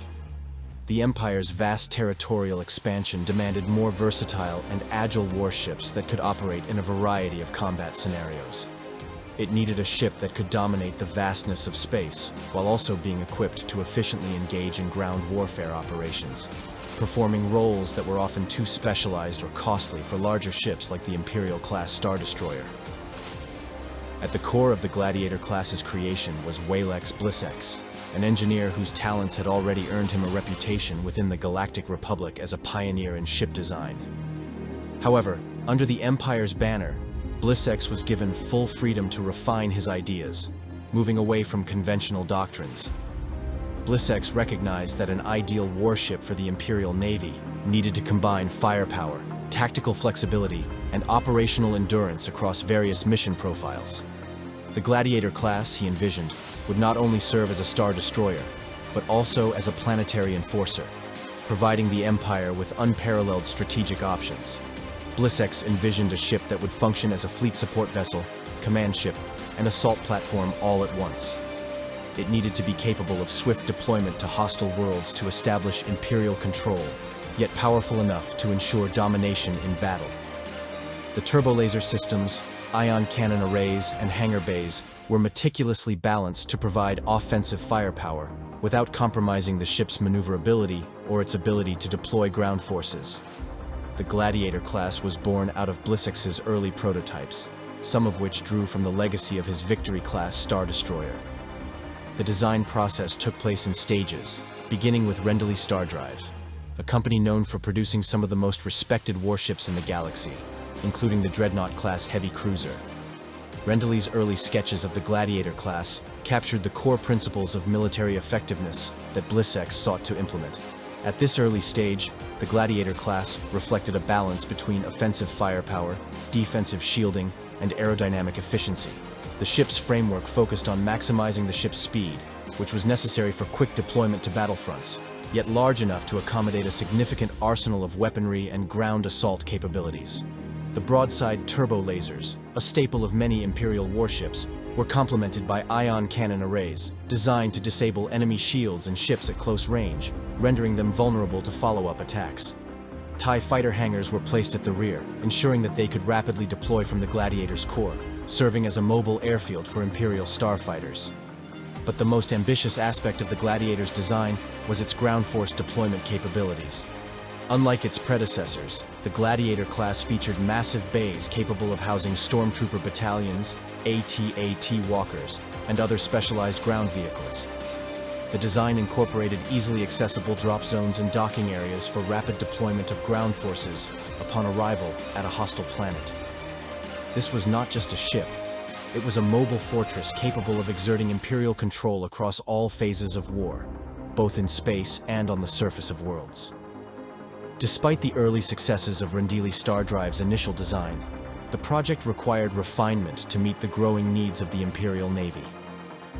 The Empire's vast territorial expansion demanded more versatile and agile warships that could operate in a variety of combat scenarios. It needed a ship that could dominate the vastness of space, while also being equipped to efficiently engage in ground warfare operations, performing roles that were often too specialized or costly for larger ships like the Imperial-class Star Destroyer. At the core of the Gladiator class's creation was Walex Blissex, an engineer whose talents had already earned him a reputation within the Galactic Republic as a pioneer in ship design. However, under the Empire's banner, Blissex was given full freedom to refine his ideas, moving away from conventional doctrines. Blissex recognized that an ideal warship for the Imperial Navy needed to combine firepower, tactical flexibility, and operational endurance across various mission profiles. The Gladiator class, he envisioned, would not only serve as a Star Destroyer, but also as a planetary enforcer, providing the Empire with unparalleled strategic options. Blissex envisioned a ship that would function as a fleet support vessel, command ship, and assault platform all at once. It needed to be capable of swift deployment to hostile worlds to establish Imperial control, yet powerful enough to ensure domination in battle. The turbolaser systems, ion cannon arrays, and hangar bays were meticulously balanced to provide offensive firepower without compromising the ship's maneuverability or its ability to deploy ground forces. The Gladiator class was born out of Blissex's early prototypes, some of which drew from the legacy of his Victory-class Star Destroyer. The design process took place in stages, beginning with Renly Star Drive, a company known for producing some of the most respected warships in the galaxy, including the Dreadnought-class heavy cruiser. Renly's early sketches of the Gladiator class captured the core principles of military effectiveness that Blissex sought to implement. At this early stage, the Gladiator class reflected a balance between offensive firepower, defensive shielding, and aerodynamic efficiency. The ship's framework focused on maximizing the ship's speed, which was necessary for quick deployment to battlefronts, yet large enough to accommodate a significant arsenal of weaponry and ground assault capabilities. The broadside turbo lasers, a staple of many Imperial warships, were complemented by ion cannon arrays, designed to disable enemy shields and ships at close range, rendering them vulnerable to follow-up attacks. TIE fighter hangars were placed at the rear, ensuring that they could rapidly deploy from the Gladiator's core, serving as a mobile airfield for Imperial starfighters. But the most ambitious aspect of the Gladiator's design was its ground force deployment capabilities. Unlike its predecessors, the Gladiator class featured massive bays capable of housing stormtrooper battalions, AT-AT walkers, and other specialized ground vehicles. The design incorporated easily accessible drop zones and docking areas for rapid deployment of ground forces upon arrival at a hostile planet. This was not just a ship, it was a mobile fortress capable of exerting Imperial control across all phases of war, both in space and on the surface of worlds. Despite the early successes of Renly Star Drive's initial design, the project required refinement to meet the growing needs of the Imperial Navy.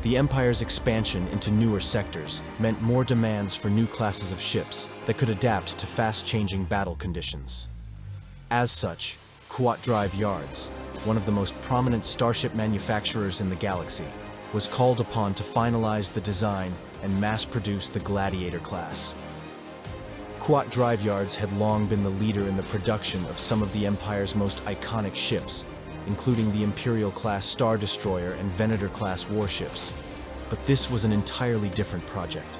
The Empire's expansion into newer sectors meant more demands for new classes of ships that could adapt to fast-changing battle conditions. As such, Kuat Drive Yards, one of the most prominent starship manufacturers in the galaxy, was called upon to finalize the design and mass-produce the Gladiator class. Kuat Drive Yards had long been the leader in the production of some of the Empire's most iconic ships, including the Imperial-class Star Destroyer and Venator-class warships. But this was an entirely different project.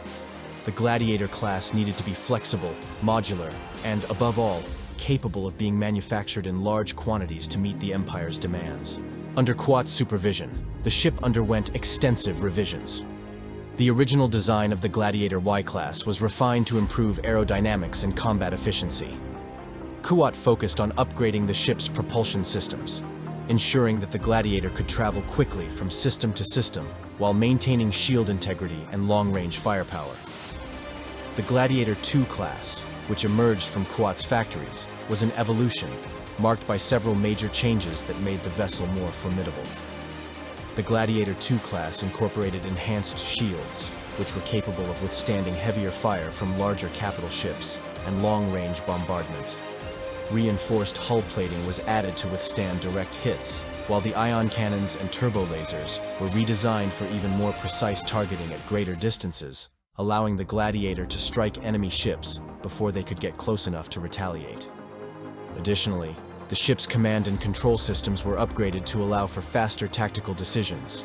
The Gladiator class needed to be flexible, modular, and, above all, capable of being manufactured in large quantities to meet the Empire's demands. Under Kuat's supervision, the ship underwent extensive revisions. The original design of the Gladiator Y-class was refined to improve aerodynamics and combat efficiency. Kuat focused on upgrading the ship's propulsion systems, ensuring that the Gladiator could travel quickly from system to system while maintaining shield integrity and long-range firepower. The Gladiator II class, which emerged from Kuat's factories, was an evolution marked by several major changes that made the vessel more formidable. The Gladiator II class incorporated enhanced shields, which were capable of withstanding heavier fire from larger capital ships and long-range bombardment. Reinforced hull plating was added to withstand direct hits, while the ion cannons and turbo lasers were redesigned for even more precise targeting at greater distances, allowing the Gladiator to strike enemy ships before they could get close enough to retaliate. Additionally, the ship's command and control systems were upgraded to allow for faster tactical decisions,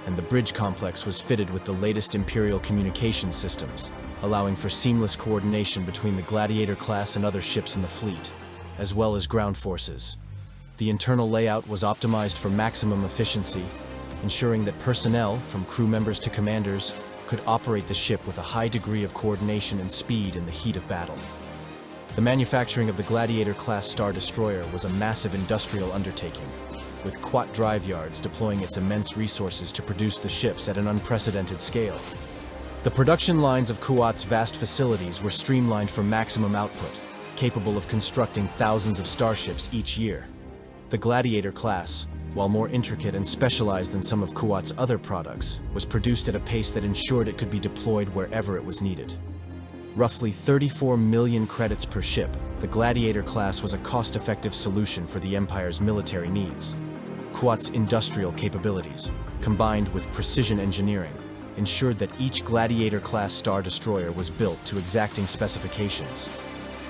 and the bridge complex was fitted with the latest Imperial communication systems, allowing for seamless coordination between the Gladiator class and other ships in the fleet, as well as ground forces. The internal layout was optimized for maximum efficiency, ensuring that personnel, from crew members to commanders, could operate the ship with a high degree of coordination and speed in the heat of battle. The manufacturing of the Gladiator-class Star Destroyer was a massive industrial undertaking, with Kuat Drive Yards deploying its immense resources to produce the ships at an unprecedented scale. The production lines of Kuat's vast facilities were streamlined for maximum output, capable of constructing thousands of starships each year. The Gladiator class, while more intricate and specialized than some of Kuat's other products, was produced at a pace that ensured it could be deployed wherever it was needed. Roughly 34 million credits per ship, the Gladiator class was a cost-effective solution for the Empire's military needs. Kuwat's industrial capabilities, combined with precision engineering, ensured that each Gladiator-class Star Destroyer was built to exacting specifications.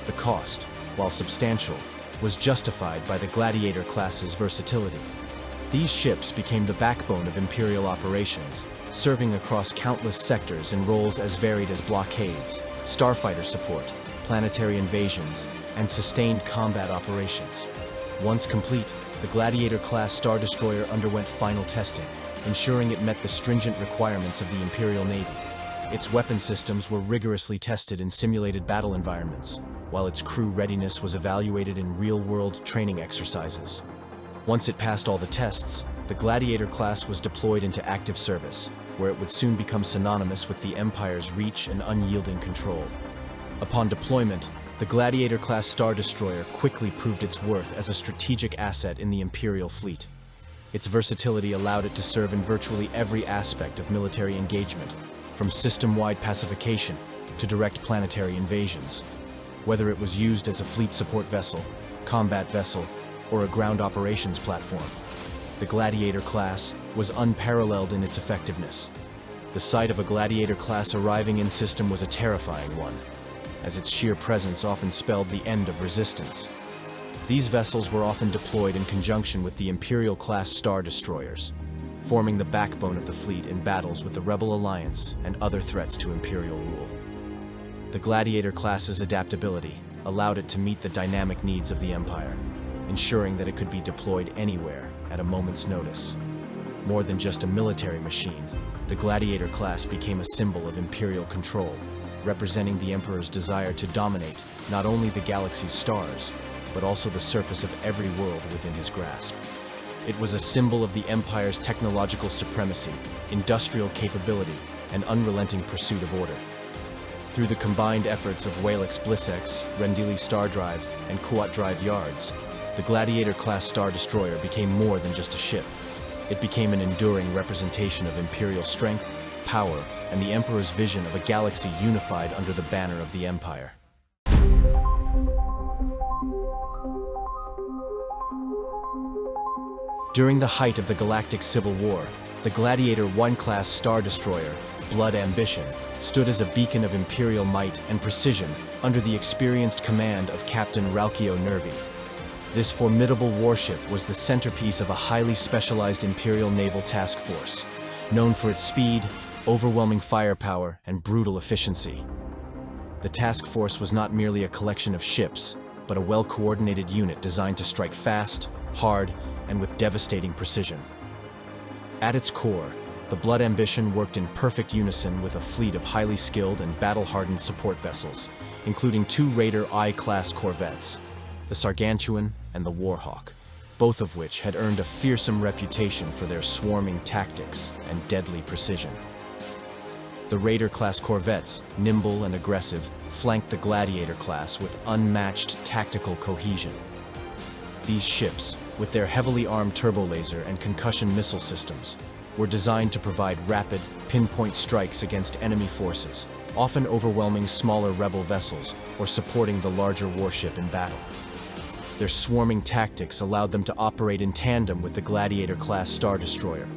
The cost, while substantial, was justified by the Gladiator class's versatility. These ships became the backbone of Imperial operations, serving across countless sectors in roles as varied as blockades, starfighter support, planetary invasions, and sustained combat operations. Once complete, the Gladiator-class Star Destroyer underwent final testing, ensuring it met the stringent requirements of the Imperial Navy. Its weapon systems were rigorously tested in simulated battle environments, while its crew readiness was evaluated in real-world training exercises. Once it passed all the tests, the Gladiator class was deployed into active service, where it would soon become synonymous with the Empire's reach and unyielding control. Upon deployment, the Gladiator-class Star Destroyer quickly proved its worth as a strategic asset in the Imperial fleet. Its versatility allowed it to serve in virtually every aspect of military engagement, from system-wide pacification to direct planetary invasions. Whether it was used as a fleet support vessel, combat vessel, or a ground operations platform, the Gladiator class was unparalleled in its effectiveness. The sight of a Gladiator class arriving in system was a terrifying one, as its sheer presence often spelled the end of resistance. These vessels were often deployed in conjunction with the Imperial-class Star Destroyers, forming the backbone of the fleet in battles with the Rebel Alliance and other threats to Imperial rule. The Gladiator class's adaptability allowed it to meet the dynamic needs of the Empire, ensuring that it could be deployed anywhere at a moment's notice. More than just a military machine, the Gladiator class became a symbol of Imperial control, representing the Emperor's desire to dominate not only the galaxy's stars, but also the surface of every world within his grasp. It was a symbol of the Empire's technological supremacy, industrial capability, and unrelenting pursuit of order. Through the combined efforts of Walex Blissex, Rendili Star Drive, and Kuwat Drive Yards, the Gladiator-class Star Destroyer became more than just a ship. It became an enduring representation of Imperial strength, power, and the Emperor's vision of a galaxy unified under the banner of the Empire. During the height of the Galactic Civil War, the Gladiator-1-class Star Destroyer, Blood Ambition, stood as a beacon of Imperial might and precision under the experienced command of Captain Ralchio Nervi. This formidable warship was the centerpiece of a highly specialized Imperial naval task force, known for its speed, overwhelming firepower, and brutal efficiency. The task force was not merely a collection of ships, but a well-coordinated unit designed to strike fast, hard, and with devastating precision. At its core, the Blood Ambition worked in perfect unison with a fleet of highly skilled and battle-hardened support vessels, including 2 Raider I-class corvettes, the Sargantuan and the Warhawk, both of which had earned a fearsome reputation for their swarming tactics and deadly precision. The Raider-class corvettes, nimble and aggressive, flanked the Gladiator class with unmatched tactical cohesion. These ships, with their heavily armed turbolaser and concussion missile systems, were designed to provide rapid, pinpoint strikes against enemy forces, often overwhelming smaller rebel vessels or supporting the larger warship in battle. Their swarming tactics allowed them to operate in tandem with the Gladiator-class Star Destroyer,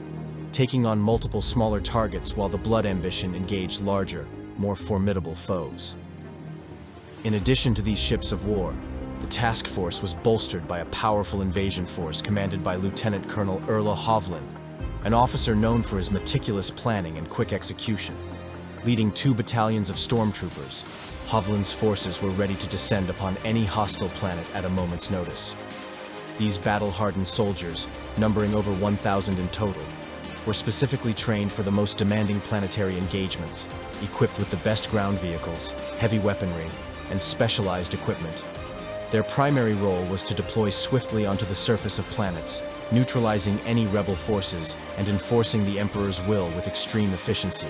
taking on multiple smaller targets while the Blood Ambition engaged larger, more formidable foes. In addition to these ships of war, the task force was bolstered by a powerful invasion force commanded by Lieutenant Colonel Erla Hovland, an officer known for his meticulous planning and quick execution. Leading 2 battalions of stormtroopers, Hovland's forces were ready to descend upon any hostile planet at a moment's notice. These battle-hardened soldiers, numbering over 1,000 in total, were specifically trained for the most demanding planetary engagements, equipped with the best ground vehicles, heavy weaponry, and specialized equipment. Their primary role was to deploy swiftly onto the surface of planets, neutralizing any rebel forces and enforcing the Emperor's will with extreme efficiency.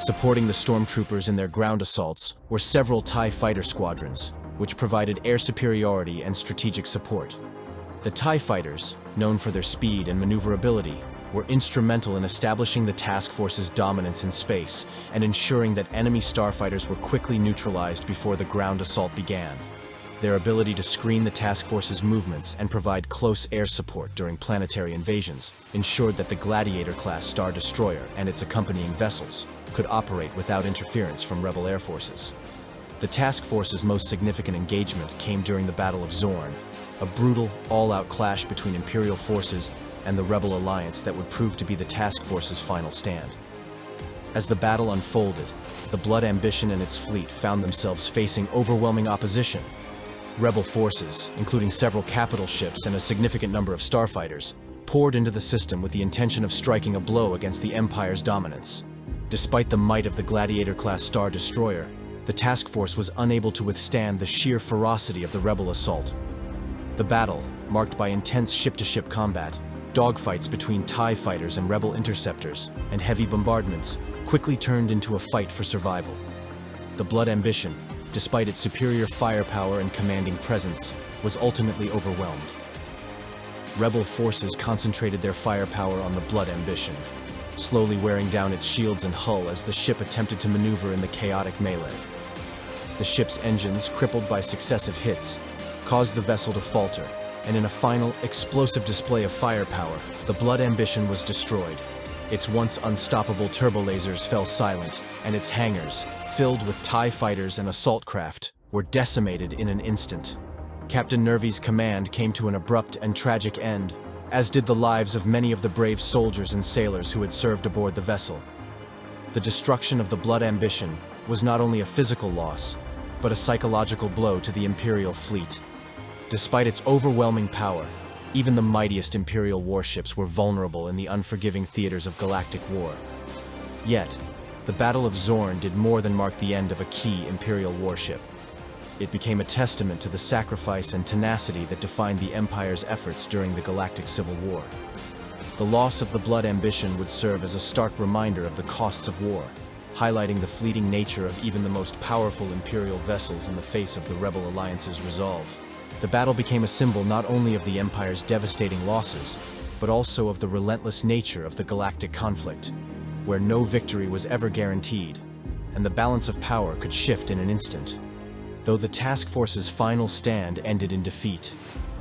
Supporting the stormtroopers in their ground assaults were several TIE fighter squadrons, which provided air superiority and strategic support. The TIE fighters, known for their speed and maneuverability, were instrumental in establishing the task force's dominance in space and ensuring that enemy starfighters were quickly neutralized before the ground assault began. Their ability to screen the task force's movements and provide close air support during planetary invasions ensured that the Gladiator-class Star Destroyer and its accompanying vessels could operate without interference from rebel air forces. The task force's most significant engagement came during the Battle of Zorn, a brutal, all-out clash between Imperial forces and the Rebel alliance that would prove to be the task force's final stand. As the battle unfolded, the Blood Ambition and its fleet found themselves facing overwhelming opposition. Rebel forces, including several capital ships and a significant number of starfighters, poured into the system with the intention of striking a blow against the Empire's dominance. Despite the might of the Gladiator-class Star Destroyer, the task force was unable to withstand the sheer ferocity of the Rebel assault. The battle, marked by intense ship-to-ship combat, dogfights between TIE fighters and Rebel interceptors, and heavy bombardments, quickly turned into a fight for survival. The Blood Ambition, despite its superior firepower and commanding presence, was ultimately overwhelmed. Rebel forces concentrated their firepower on the Blood Ambition, slowly wearing down its shields and hull as the ship attempted to maneuver in the chaotic melee. The ship's engines, crippled by successive hits, caused the vessel to falter, and in a final, explosive display of firepower, the Blood Ambition was destroyed. Its once unstoppable turbolasers fell silent, and its hangars, filled with TIE fighters and assault craft, were decimated in an instant. Captain Nervy's command came to an abrupt and tragic end, as did the lives of many of the brave soldiers and sailors who had served aboard the vessel. The destruction of the Blood Ambition was not only a physical loss, but a psychological blow to the Imperial fleet. Despite its overwhelming power, even the mightiest Imperial warships were vulnerable in the unforgiving theaters of galactic war. Yet, the Battle of Zorn did more than mark the end of a key Imperial warship. It became a testament to the sacrifice and tenacity that defined the Empire's efforts during the Galactic Civil War. The loss of the Blood Ambition would serve as a stark reminder of the costs of war, highlighting the fleeting nature of even the most powerful Imperial vessels in the face of the Rebel Alliance's resolve. The battle became a symbol not only of the Empire's devastating losses, but also of the relentless nature of the galactic conflict, where no victory was ever guaranteed, and the balance of power could shift in an instant. Though the task force's final stand ended in defeat,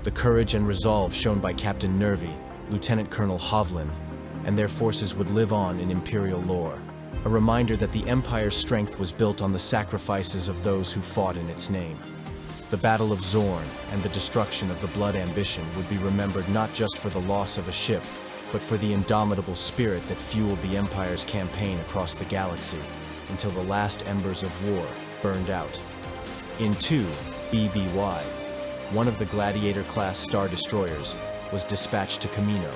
the courage and resolve shown by Captain Nervy, Lieutenant Colonel Hovland, and their forces would live on in Imperial lore, a reminder that the Empire's strength was built on the sacrifices of those who fought in its name. The Battle of Zorn and the destruction of the Blood Ambition would be remembered not just for the loss of a ship, but for the indomitable spirit that fueled the Empire's campaign across the galaxy until the last embers of war burned out. In 2 BBY, one of the Gladiator-class Star Destroyers was dispatched to Camino,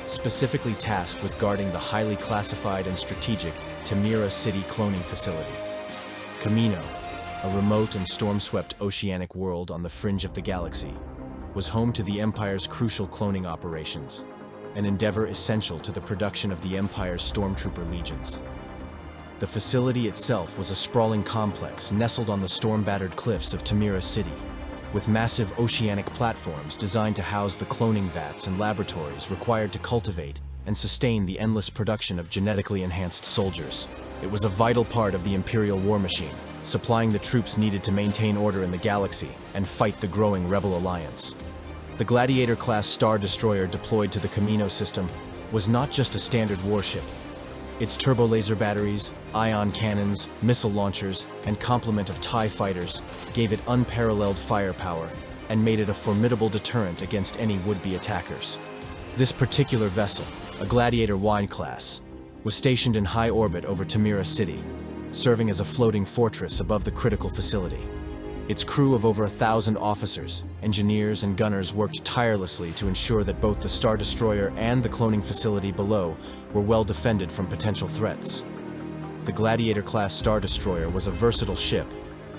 specifically tasked with guarding the highly classified and strategic Tamira City cloning facility. Camino, a remote and storm-swept oceanic world on the fringe of the galaxy, was home to the Empire's crucial cloning operations, an endeavor essential to the production of the Empire's stormtrooper legions. The facility itself was a sprawling complex nestled on the storm-battered cliffs of Tamira City, with massive oceanic platforms designed to house the cloning vats and laboratories required to cultivate and sustain the endless production of genetically enhanced soldiers. It was a vital part of the Imperial war machine, supplying the troops needed to maintain order in the galaxy and fight the growing Rebel Alliance. The Gladiator-class Star Destroyer deployed to the Camino system was not just a standard warship. Its turbolaser batteries, ion cannons, missile launchers, and complement of TIE fighters gave it unparalleled firepower and made it a formidable deterrent against any would-be attackers. This particular vessel, a Gladiator-1 class, was stationed in high orbit over Tamira City, serving as a floating fortress above the critical facility. Its crew of over 1,000 officers, engineers, and gunners worked tirelessly to ensure that both the Star Destroyer and the cloning facility below were well defended from potential threats. The Gladiator-class Star Destroyer was a versatile ship,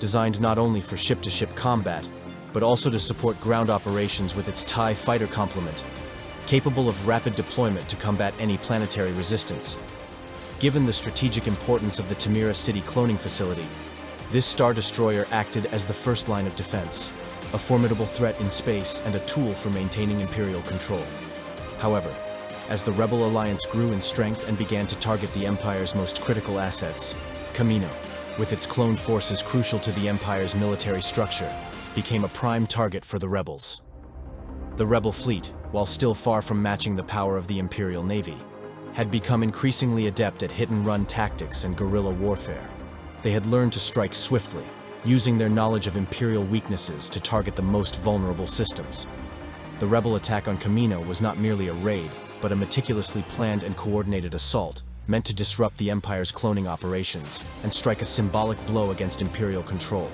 designed not only for ship-to-ship combat, but also to support ground operations with its TIE fighter complement, capable of rapid deployment to combat any planetary resistance. Given the strategic importance of the Tamira City cloning facility, this Star Destroyer acted as the first line of defense, a formidable threat in space and a tool for maintaining Imperial control. However, As the Rebel Alliance grew in strength and began to target the Empire's most critical assets, Camino, with its cloned forces crucial to the Empire's military structure, became a prime target for the Rebels. The Rebel fleet, while still far from matching the power of the Imperial Navy, had become increasingly adept at hit-and-run tactics and guerrilla warfare. They had learned to strike swiftly, using their knowledge of Imperial weaknesses to target the most vulnerable systems. The Rebel attack on Camino was not merely a raid, but a meticulously planned and coordinated assault, meant to disrupt the Empire's cloning operations and strike a symbolic blow against Imperial control.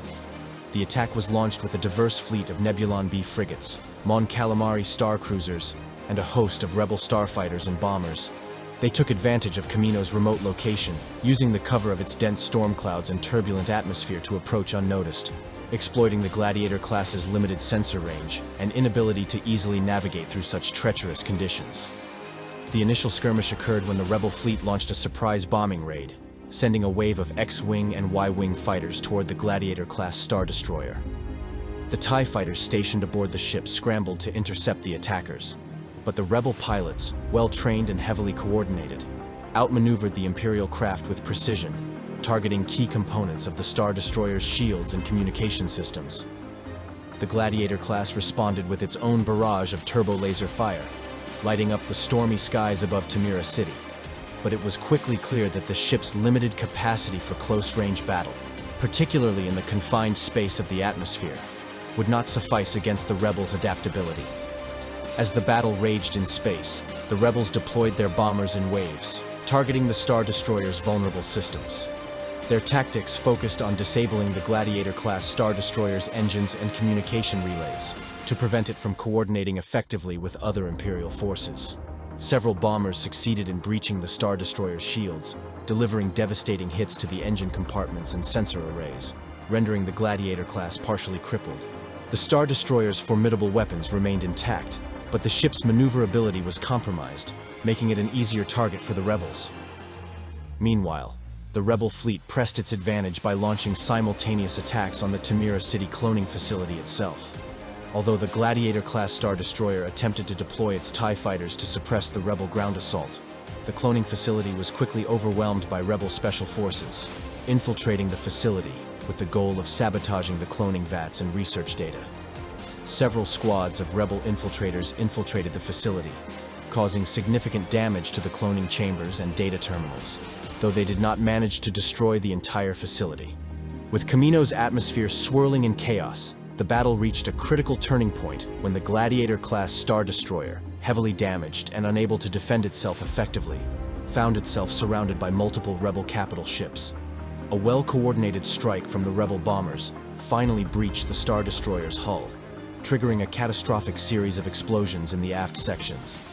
The attack was launched with a diverse fleet of Nebulon B frigates, Mon Calamari star cruisers, and a host of Rebel starfighters and bombers. They took advantage of Camino's remote location, using the cover of its dense storm clouds and turbulent atmosphere to approach unnoticed, exploiting the Gladiator-class's limited sensor range and inability to easily navigate through such treacherous conditions. The initial skirmish occurred when the Rebel fleet launched a surprise bombing raid, sending a wave of X-Wing and Y-Wing fighters toward the Gladiator-class Star Destroyer. The TIE fighters stationed aboard the ship scrambled to intercept the attackers, but the Rebel pilots, well-trained and heavily coordinated, outmaneuvered the Imperial craft with precision, targeting key components of the Star Destroyer's shields and communication systems. The Gladiator class responded with its own barrage of turbo-laser fire, lighting up the stormy skies above Tamira City. But it was quickly clear that the ship's limited capacity for close-range battle, particularly in the confined space of the atmosphere, would not suffice against the Rebels' adaptability. As the battle raged in space, the Rebels deployed their bombers in waves, targeting the Star Destroyer's vulnerable systems. Their tactics focused on disabling the Gladiator-class Star Destroyer's engines and communication relays to prevent it from coordinating effectively with other Imperial forces. Several bombers succeeded in breaching the Star Destroyer's shields, delivering devastating hits to the engine compartments and sensor arrays, rendering the Gladiator class partially crippled. The Star Destroyer's formidable weapons remained intact, but the ship's maneuverability was compromised, making it an easier target for the Rebels. Meanwhile, the Rebel fleet pressed its advantage by launching simultaneous attacks on the Tamira City cloning facility itself. Although the Gladiator-class Star Destroyer attempted to deploy its TIE fighters to suppress the Rebel ground assault, the cloning facility was quickly overwhelmed by Rebel special forces, infiltrating the facility with the goal of sabotaging the cloning vats and research data. Several squads of Rebel infiltrators infiltrated the facility, causing significant damage to the cloning chambers and data terminals, though they did not manage to destroy the entire facility. With Camino's atmosphere swirling in chaos, the battle reached a critical turning point when the Gladiator-class Star Destroyer, heavily damaged and unable to defend itself effectively, found itself surrounded by multiple Rebel capital ships. A well-coordinated strike from the Rebel bombers finally breached the Star Destroyer's hull, triggering a catastrophic series of explosions in the aft sections.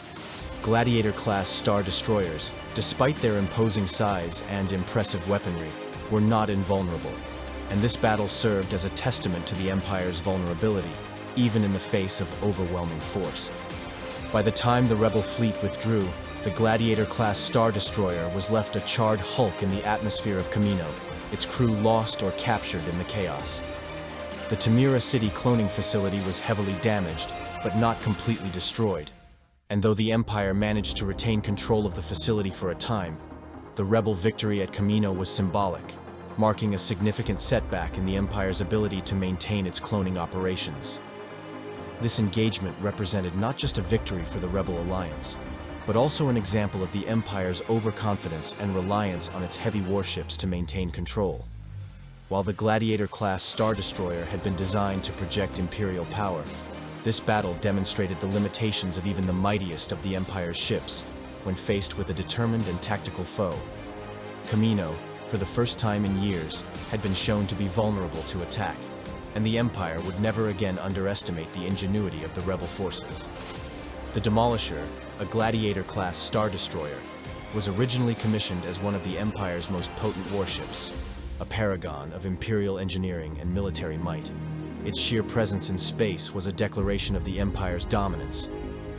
Gladiator-class Star Destroyers, despite their imposing size and impressive weaponry, were not invulnerable, and this battle served as a testament to the Empire's vulnerability, even in the face of overwhelming force. By the time the Rebel fleet withdrew, the Gladiator-class Star Destroyer was left a charred hulk in the atmosphere of Camino, its crew lost or captured in the chaos. The Tamira City cloning facility was heavily damaged, but not completely destroyed. And though the Empire managed to retain control of the facility for a time, the Rebel victory at Camino was symbolic, marking a significant setback in the Empire's ability to maintain its cloning operations. This engagement represented not just a victory for the Rebel Alliance, but also an example of the Empire's overconfidence and reliance on its heavy warships to maintain control. While the Gladiator-class Star Destroyer had been designed to project Imperial power, this battle demonstrated the limitations of even the mightiest of the Empire's ships when faced with a determined and tactical foe. Camino, for the first time in years, had been shown to be vulnerable to attack, and the Empire would never again underestimate the ingenuity of the Rebel forces. The Demolisher, a Gladiator-class Star Destroyer, was originally commissioned as one of the Empire's most potent warships, a paragon of Imperial engineering and military might. Its sheer presence in space was a declaration of the Empire's dominance.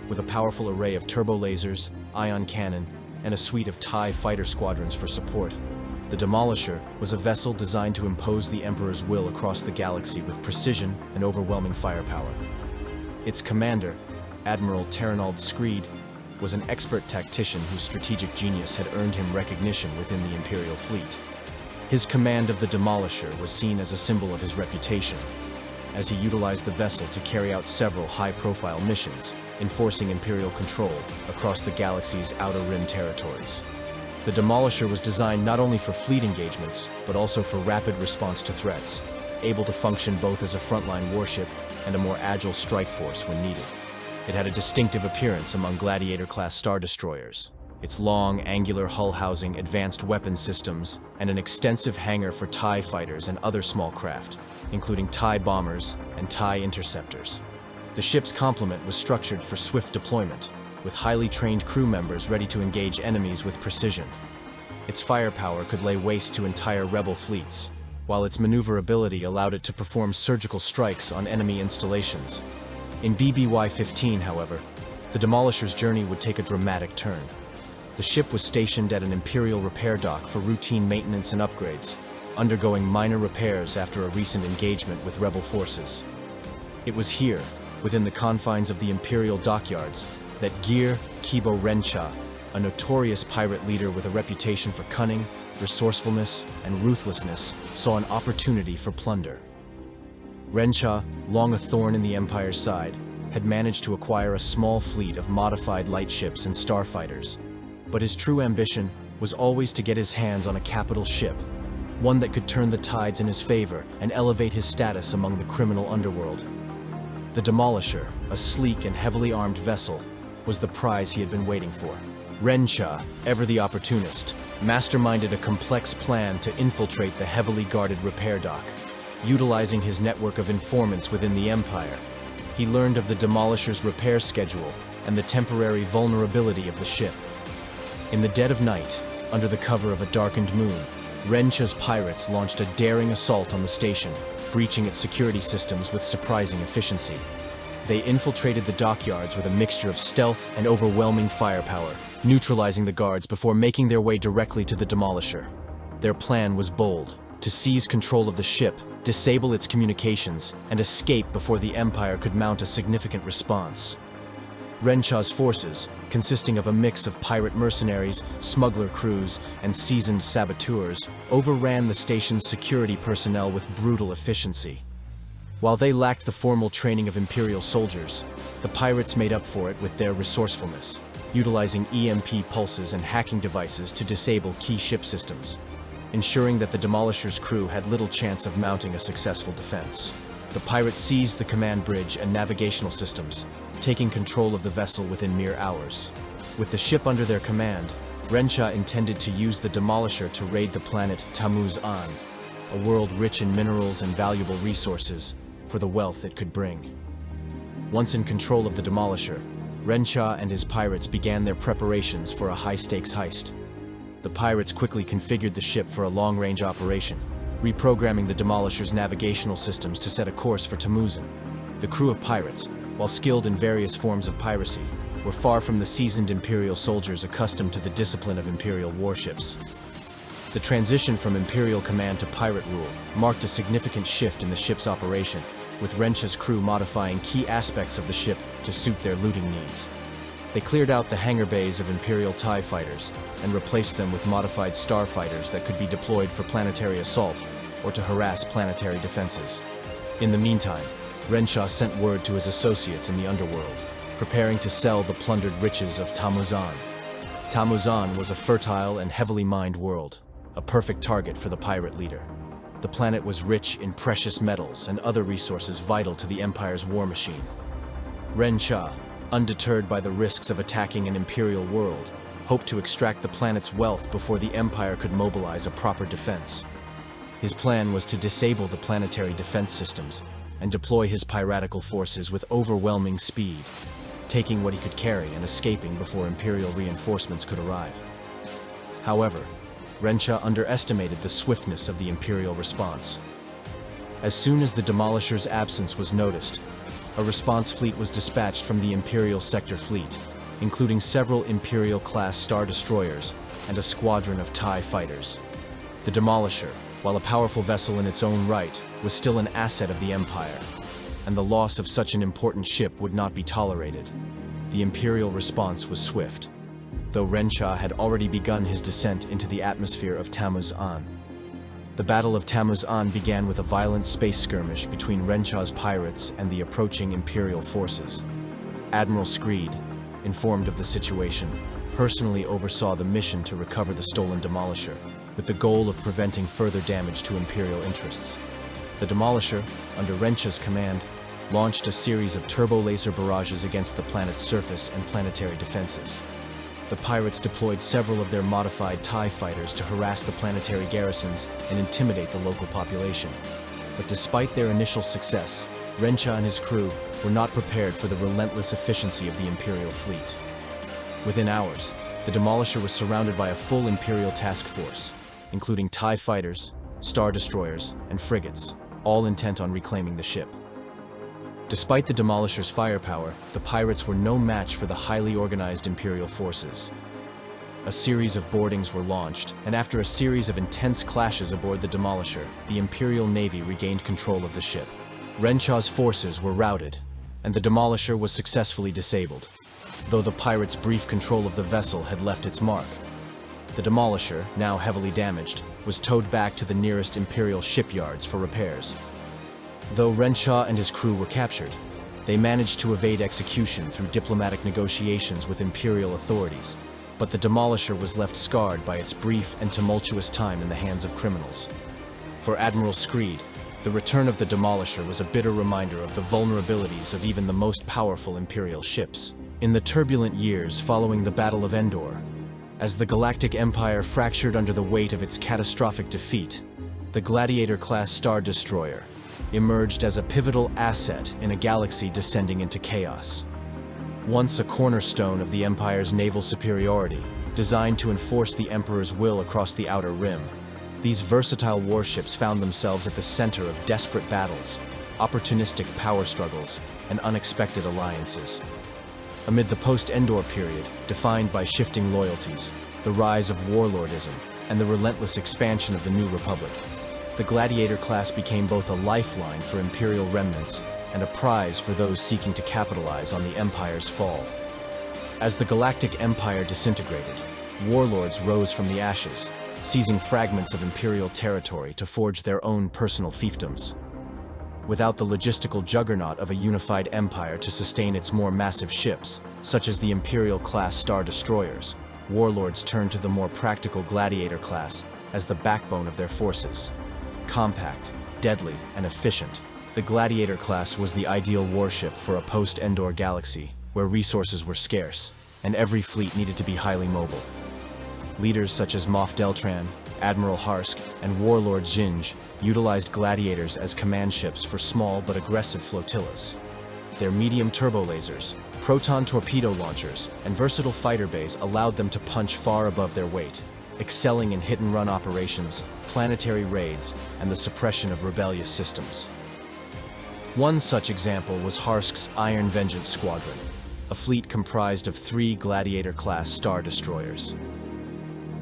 With a powerful array of turbo lasers, ion cannon, and a suite of TIE fighter squadrons for support, the Demolisher was a vessel designed to impose the Emperor's will across the galaxy with precision and overwhelming firepower. Its commander, Admiral Terranald Screed, was an expert tactician whose strategic genius had earned him recognition within the Imperial fleet. His command of the Demolisher was seen as a symbol of his reputation, as he utilized the vessel to carry out several high-profile missions, enforcing Imperial control across the galaxy's outer rim territories. The Demolisher was designed not only for fleet engagements, but also for rapid response to threats, able to function both as a frontline warship and a more agile strike force when needed. It had a distinctive appearance among Gladiator-class Star Destroyers. Its long, angular hull housing advanced weapon systems and an extensive hangar for TIE fighters and other small craft, including TIE bombers and TIE interceptors. The ship's complement was structured for swift deployment, with highly trained crew members ready to engage enemies with precision. Its firepower could lay waste to entire rebel fleets, while its maneuverability allowed it to perform surgical strikes on enemy installations. In BBY-15, however, the Demolisher's journey would take a dramatic turn. The ship was stationed at an Imperial repair dock for routine maintenance and upgrades, undergoing minor repairs after a recent engagement with rebel forces. It was here, within the confines of the Imperial dockyards, that Gear Kibo Rencha, a notorious pirate leader with a reputation for cunning, resourcefulness, and ruthlessness, saw an opportunity for plunder. Rencha, long a thorn in the Empire's side, had managed to acquire a small fleet of modified light ships and starfighters. But his true ambition was always to get his hands on a capital ship, one that could turn the tides in his favor and elevate his status among the criminal underworld. The Demolisher, a sleek and heavily armed vessel, was the prize he had been waiting for. Rencha, ever the opportunist, masterminded a complex plan to infiltrate the heavily guarded repair dock. Utilizing his network of informants within the Empire, he learned of the Demolisher's repair schedule and the temporary vulnerability of the ship. In the dead of night, under the cover of a darkened moon, Rencha's pirates launched a daring assault on the station, breaching its security systems with surprising efficiency. They infiltrated the dockyards with a mixture of stealth and overwhelming firepower, neutralizing the guards before making their way directly to the Demolisher. Their plan was bold: to seize control of the ship, disable its communications, and escape before the Empire could mount a significant response. Rencha's forces, consisting of a mix of pirate mercenaries, smuggler crews, and seasoned saboteurs, overran the station's security personnel with brutal efficiency. While they lacked the formal training of Imperial soldiers, the pirates made up for it with their resourcefulness, utilizing EMP pulses and hacking devices to disable key ship systems, ensuring that the Demolisher's crew had little chance of mounting a successful defense. The pirates seized the command bridge and navigational systems, taking control of the vessel within mere hours. With the ship under their command, Rencha intended to use the Demolisher to raid the planet Tammuz-An, a world rich in minerals and valuable resources, for the wealth it could bring. Once in control of the Demolisher, Rencha and his pirates began their preparations for a high-stakes heist. The pirates quickly configured the ship for a long-range operation, reprogramming the Demolisher's navigational systems to set a course for Tammuzan. The crew of pirates, while skilled in various forms of piracy, were far from the seasoned Imperial soldiers accustomed to the discipline of Imperial warships. The transition from Imperial command to pirate rule marked a significant shift in the ship's operation, with Rencha's crew modifying key aspects of the ship to suit their looting needs. They cleared out the hangar bays of Imperial TIE fighters and replaced them with modified starfighters that could be deployed for planetary assault or to harass planetary defenses. In the meantime, Rencha sent word to his associates in the underworld, preparing to sell the plundered riches of Tammuz-An. Tammuz-An was a fertile and heavily mined world, a perfect target for the pirate leader. The planet was rich in precious metals and other resources vital to the Empire's war machine. Rencha, undeterred by the risks of attacking an Imperial world, hoped to extract the planet's wealth before the Empire could mobilize a proper defense. His plan was to disable the planetary defense systems and deploy his piratical forces with overwhelming speed, taking what he could carry and escaping before Imperial reinforcements could arrive. However, Rencha underestimated the swiftness of the Imperial response. As soon as the Demolisher's absence was noticed, a response fleet was dispatched from the Imperial Sector Fleet, including several Imperial-class Star Destroyers and a squadron of TIE fighters. The Demolisher, while a powerful vessel in its own right, was still an asset of the Empire, and the loss of such an important ship would not be tolerated. the Imperial response was swift, though Renshaw had already begun his descent into the atmosphere of Tammuz-An. The Battle of Tammuz-An began with a violent space skirmish between Renshaw's pirates and the approaching Imperial forces. Admiral Screed, informed of the situation, personally oversaw the mission to recover the stolen Demolisher, with the goal of preventing further damage to Imperial interests. The Demolisher, under Renshaw's command, launched a series of turbo-laser barrages against the planet's surface and planetary defenses. The pirates deployed several of their modified TIE fighters to harass the planetary garrisons and intimidate the local population. But despite their initial success, Renshaw and his crew were not prepared for the relentless efficiency of the Imperial fleet. Within hours, the Demolisher was surrounded by a full Imperial task force, including TIE fighters, Star Destroyers, and frigates, all intent on reclaiming the ship. Despite the Demolisher's firepower, the pirates were no match for the highly organized Imperial forces. A series of boardings were launched, and after a series of intense clashes aboard the Demolisher, the Imperial Navy regained control of the ship. Renshaw's forces were routed, and the Demolisher was successfully disabled, though the pirates' brief control of the vessel had left its mark. The Demolisher, now heavily damaged, was towed back to the nearest Imperial shipyards for repairs. Though Renshaw and his crew were captured, they managed to evade execution through diplomatic negotiations with Imperial authorities, but the Demolisher was left scarred by its brief and tumultuous time in the hands of criminals. For Admiral Screed, the return of the Demolisher was a bitter reminder of the vulnerabilities of even the most powerful Imperial ships. In the turbulent years following the Battle of Endor, as the Galactic Empire fractured under the weight of its catastrophic defeat, the Gladiator-class Star Destroyer emerged as a pivotal asset in a galaxy descending into chaos. Once a cornerstone of the Empire's naval superiority, designed to enforce the Emperor's will across the Outer Rim, these versatile warships found themselves at the center of desperate battles, opportunistic power struggles, and unexpected alliances. Amid the post-Endor period, defined by shifting loyalties, the rise of warlordism, and the relentless expansion of the New Republic, the Gladiator class became both a lifeline for Imperial remnants and a prize for those seeking to capitalize on the Empire's fall. As the Galactic Empire disintegrated, warlords rose from the ashes, seizing fragments of Imperial territory to forge their own personal fiefdoms. Without the logistical juggernaut of a unified empire to sustain its more massive ships, such as the Imperial-class Star Destroyers, warlords turned to the more practical Gladiator class as the backbone of their forces. Compact, deadly, and efficient, the Gladiator class was the ideal warship for a post-Endor galaxy where resources were scarce, and every fleet needed to be highly mobile. Leaders such as Moff Deltran, Admiral Harsk, and Warlord Zinj utilized Gladiators as command ships for small but aggressive flotillas. Their medium turbo lasers, proton torpedo launchers, and versatile fighter bays allowed them to punch far above their weight, excelling in hit-and-run operations, planetary raids, and the suppression of rebellious systems. One such example was Harsk's Iron Vengeance Squadron, a fleet comprised of 3 Gladiator-class Star Destroyers.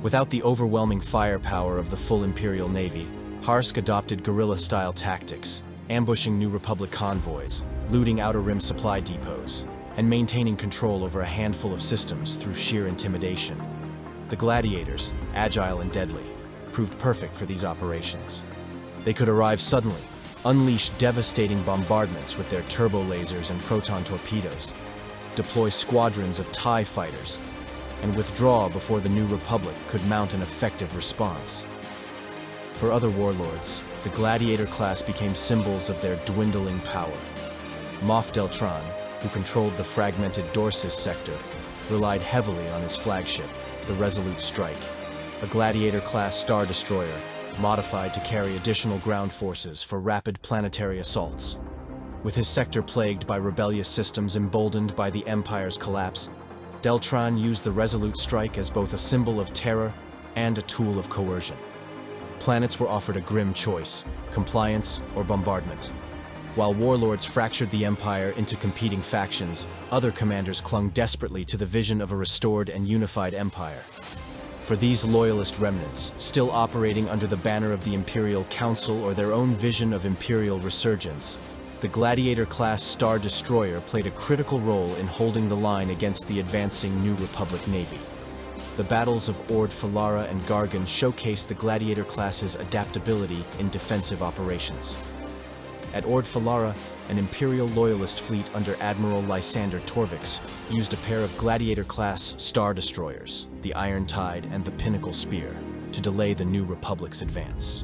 Without the overwhelming firepower of the full Imperial Navy, Harsk adopted guerrilla-style tactics, ambushing New Republic convoys, looting Outer Rim supply depots, and maintaining control over a handful of systems through sheer intimidation. The Gladiators, agile and deadly, proved perfect for these operations. They could arrive suddenly, unleash devastating bombardments with their turbo lasers and proton torpedoes, deploy squadrons of TIE fighters, and withdraw before the New Republic could mount an effective response. For other warlords, the Gladiator class became symbols of their dwindling power. Moff Deltran, who controlled the fragmented Dorsis sector, relied heavily on his flagship, the Resolute Strike, a Gladiator-class Star Destroyer modified to carry additional ground forces for rapid planetary assaults. With his sector plagued by rebellious systems emboldened by the Empire's collapse, Deltran used the Resolute Strike as both a symbol of terror and a tool of coercion. Planets were offered a grim choice: compliance or bombardment. While warlords fractured the Empire into competing factions, other commanders clung desperately to the vision of a restored and unified empire. For these loyalist remnants, still operating under the banner of the Imperial Council or their own vision of imperial resurgence, the Gladiator-class Star Destroyer played a critical role in holding the line against the advancing New Republic Navy. The battles of Ord Falara and Gargan showcased the Gladiator class's adaptability in defensive operations. At Ord Falara, an Imperial Loyalist fleet under Admiral Lysander Torvix used a pair of Gladiator-class Star Destroyers, the Iron Tide and the Pinnacle Spear, to delay the New Republic's advance.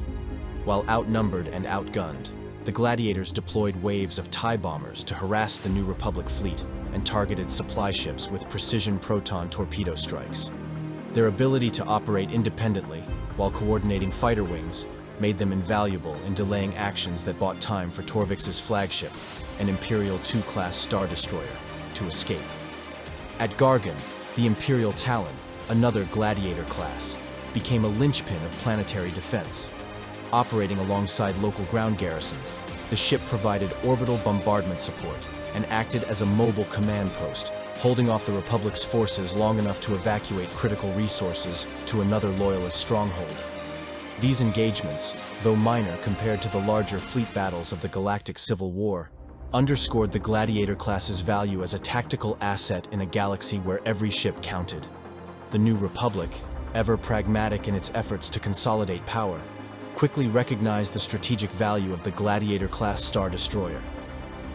While outnumbered and outgunned, the Gladiators deployed waves of TIE bombers to harass the New Republic fleet and targeted supply ships with precision proton torpedo strikes. Their ability to operate independently while coordinating fighter wings made them invaluable in delaying actions that bought time for Torvix's flagship, an Imperial II-class Star Destroyer, to escape. At Gargan, the Imperial Talon, another Gladiator class, became a linchpin of planetary defense. Operating alongside local ground garrisons, the ship provided orbital bombardment support and acted as a mobile command post, holding off the Republic's forces long enough to evacuate critical resources to another Loyalist stronghold. These engagements, though minor compared to the larger fleet battles of the Galactic Civil War, underscored the Gladiator class's value as a tactical asset in a galaxy where every ship counted. The New Republic, ever pragmatic in its efforts to consolidate power, quickly recognized the strategic value of the Gladiator-class Star Destroyer.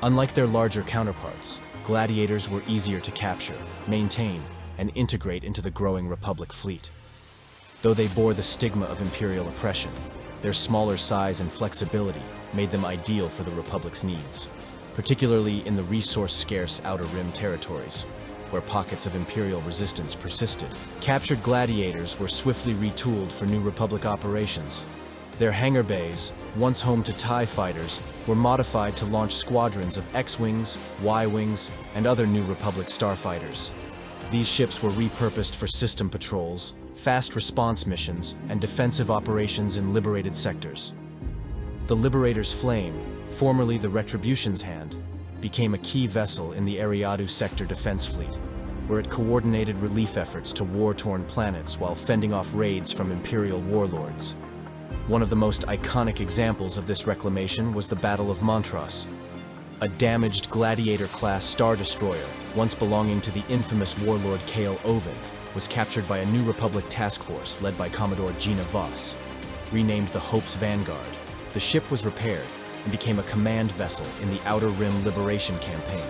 Unlike their larger counterparts, Gladiators were easier to capture, maintain, and integrate into the growing Republic fleet. Though they bore the stigma of Imperial oppression, their smaller size and flexibility made them ideal for the Republic's needs, particularly in the resource-scarce Outer Rim territories, where pockets of Imperial resistance persisted. Captured Gladiators were swiftly retooled for New Republic operations. Their hangar bays, once home to TIE fighters, were modified to launch squadrons of X-Wings, Y-Wings, and other New Republic starfighters. These ships were repurposed for system patrols, fast response missions, and defensive operations in liberated sectors. The Liberator's Flame, formerly the Retribution's Hand, became a key vessel in the Ariadu Sector Defense Fleet, where it coordinated relief efforts to war-torn planets while fending off raids from Imperial warlords. One of the most iconic examples of this reclamation was the Battle of Montrose. A damaged Gladiator-class Star Destroyer, once belonging to the infamous warlord Kael Oven, was captured by a New Republic task force led by Commodore Gina Voss. Renamed the Hope's Vanguard, the ship was repaired and became a command vessel in the Outer Rim Liberation Campaign.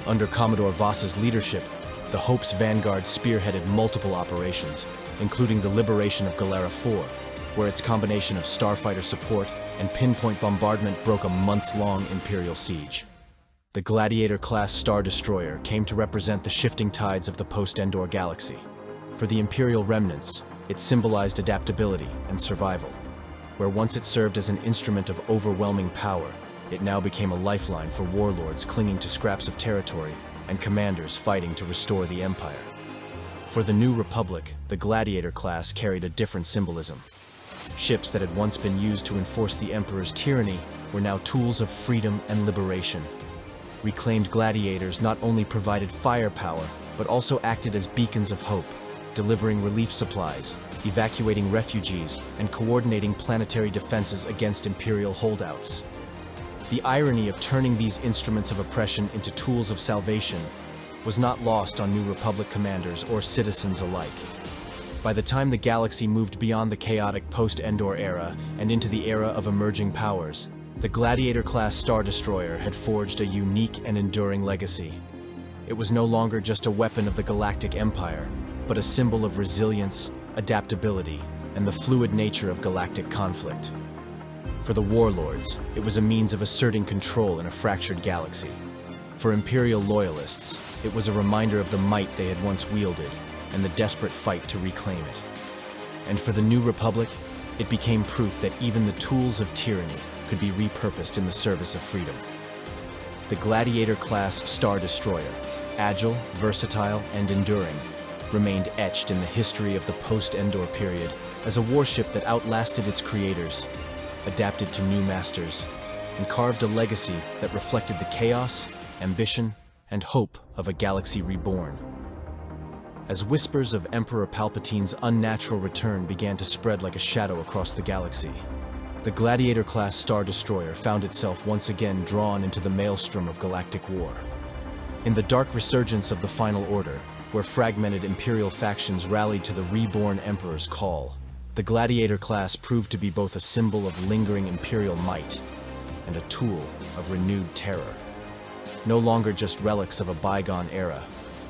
Under Commodore Voss's leadership, the Hope's Vanguard spearheaded multiple operations, including the liberation of Galera 4, where its combination of starfighter support and pinpoint bombardment broke a months-long Imperial siege. The Gladiator-class Star Destroyer came to represent the shifting tides of the post-Endor galaxy. For the Imperial remnants, it symbolized adaptability and survival. Where once it served as an instrument of overwhelming power, it now became a lifeline for warlords clinging to scraps of territory and commanders fighting to restore the Empire. For the New Republic, the Gladiator class carried a different symbolism. Ships that had once been used to enforce the Emperor's tyranny were now tools of freedom and liberation. Reclaimed Gladiators not only provided firepower, but also acted as beacons of hope, delivering relief supplies, evacuating refugees, and coordinating planetary defenses against Imperial holdouts. The irony of turning these instruments of oppression into tools of salvation was not lost on New Republic commanders or citizens alike. By the time the galaxy moved beyond the chaotic post-Endor era and into the era of emerging powers, the Gladiator-class Star Destroyer had forged a unique and enduring legacy. It was no longer just a weapon of the Galactic Empire, but a symbol of resilience, adaptability, and the fluid nature of galactic conflict. For the warlords, it was a means of asserting control in a fractured galaxy. For Imperial loyalists, it was a reminder of the might they had once wielded and the desperate fight to reclaim it. And for the New Republic, it became proof that even the tools of tyranny could be repurposed in the service of freedom. The Gladiator-class Star Destroyer, agile, versatile, and enduring, remained etched in the history of the post-Endor period as a warship that outlasted its creators, adapted to new masters, and carved a legacy that reflected the chaos, ambition, and hope of a galaxy reborn. As whispers of Emperor Palpatine's unnatural return began to spread like a shadow across the galaxy, The Gladiator-class Star Destroyer found itself once again drawn into the maelstrom of galactic war. In the dark resurgence of the Final Order, where fragmented Imperial factions rallied to the reborn Emperor's call, the Gladiator class proved to be both a symbol of lingering Imperial might and a tool of renewed terror. No longer just relics of a bygone era,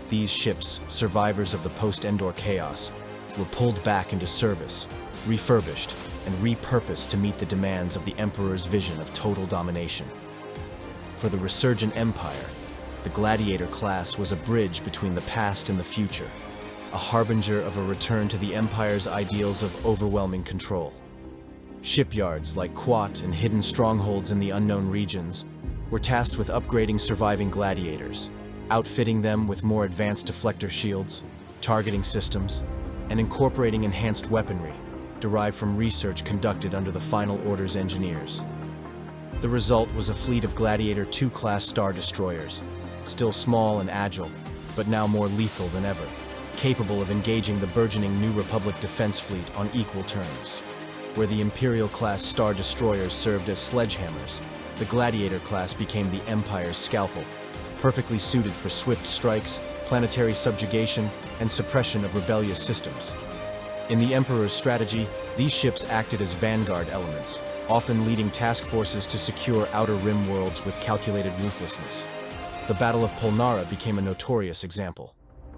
these ships, survivors of the post-Endor chaos, were pulled back into service, refurbished, and repurposed to meet the demands of the Emperor's vision of total domination. For the resurgent Empire, the Gladiator class was a bridge between the past and the future, a harbinger of a return to the Empire's ideals of overwhelming control. Shipyards like Quat and hidden strongholds in the unknown regions were tasked with upgrading surviving gladiators, outfitting them with more advanced deflector shields, targeting systems, and incorporating enhanced weaponry derived from research conducted under the Final Order's engineers. The result was a fleet of Gladiator-class Star Destroyers, still small and agile, but now more lethal than ever, capable of engaging the burgeoning New Republic defense fleet on equal terms. Where the Imperial-class Star Destroyers served as sledgehammers, the Gladiator class became the Empire's scalpel, perfectly suited for swift strikes, planetary subjugation, and suppression of rebellious systems. In the Emperor's strategy, these ships acted as vanguard elements, often leading task forces to secure outer rim worlds with calculated ruthlessness. The Battle of Polnara became a notorious example.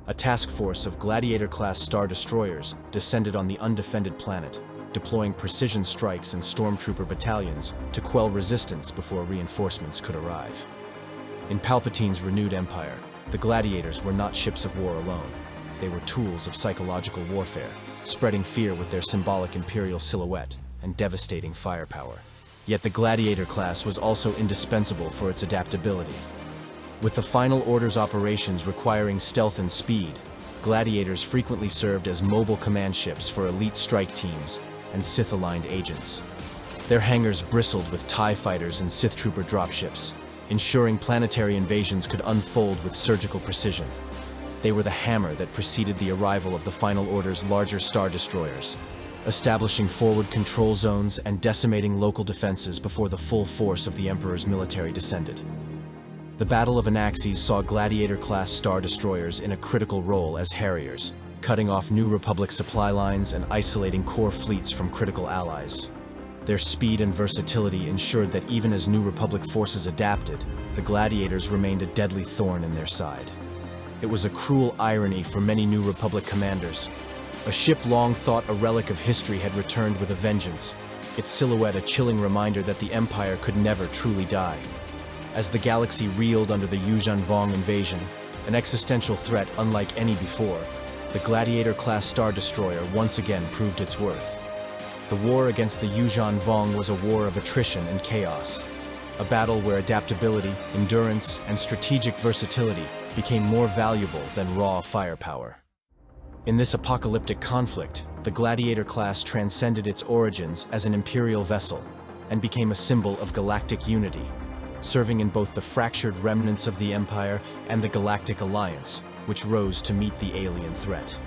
A task force of Gladiator-class Star Destroyers descended on the undefended planet, deploying precision strikes and stormtrooper battalions to quell resistance before reinforcements could arrive. In Palpatine's renewed empire, the Gladiators were not ships of war alone. They were tools of psychological warfare, spreading fear with their symbolic Imperial silhouette and devastating firepower. Yet the Gladiator class was also indispensable for its adaptability. With the Final Order's operations requiring stealth and speed, Gladiators frequently served as mobile command ships for elite strike teams and Sith-aligned agents. Their hangars bristled with TIE fighters and Sith Trooper dropships, ensuring planetary invasions could unfold with surgical precision. They were the hammer that preceded the arrival of the Final Order's larger Star Destroyers, establishing forward control zones and decimating local defenses before the full force of the Emperor's military descended. The Battle of Anaxes saw Gladiator-class Star Destroyers in a critical role as Harriers, cutting off New Republic supply lines and isolating core fleets from critical allies. Their speed and versatility ensured that even as New Republic forces adapted, the Gladiators remained a deadly thorn in their side. It was a cruel irony for many New Republic commanders. A ship long thought a relic of history had returned with a vengeance, its silhouette a chilling reminder that the Empire could never truly die. As the galaxy reeled under the Yuuzhan Vong invasion, an existential threat unlike any before, the Gladiator-class Star Destroyer once again proved its worth. The war against the Yuuzhan Vong was a war of attrition and chaos, a battle where adaptability, endurance, and strategic versatility became more valuable than raw firepower. In this apocalyptic conflict, the Gladiator class transcended its origins as an Imperial vessel and became a symbol of galactic unity, serving in both the fractured remnants of the Empire and the Galactic Alliance, which rose to meet the alien threat.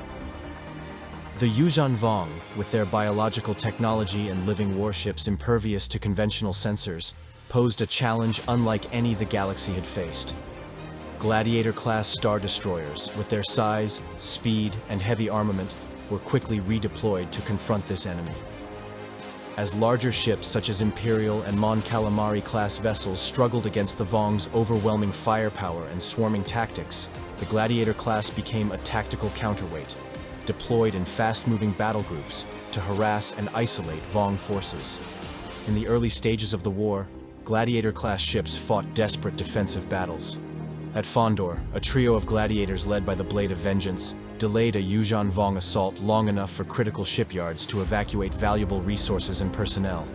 The Yuuzhan Vong, with their biological technology and living warships impervious to conventional sensors, posed a challenge unlike any the galaxy had faced. Gladiator-class Star Destroyers, with their size, speed, and heavy armament, were quickly redeployed to confront this enemy. As larger ships such as Imperial and Mon Calamari-class vessels struggled against the Vong's overwhelming firepower and swarming tactics, the Gladiator class became a tactical counterweight, deployed in fast-moving battle groups to harass and isolate Vong forces. In the early stages of the war, Gladiator-class ships fought desperate defensive battles. At Fondor, a trio of gladiators led by the Blade of Vengeance delayed a Yuuzhan Vong assault long enough for critical shipyards to evacuate valuable resources and personnel.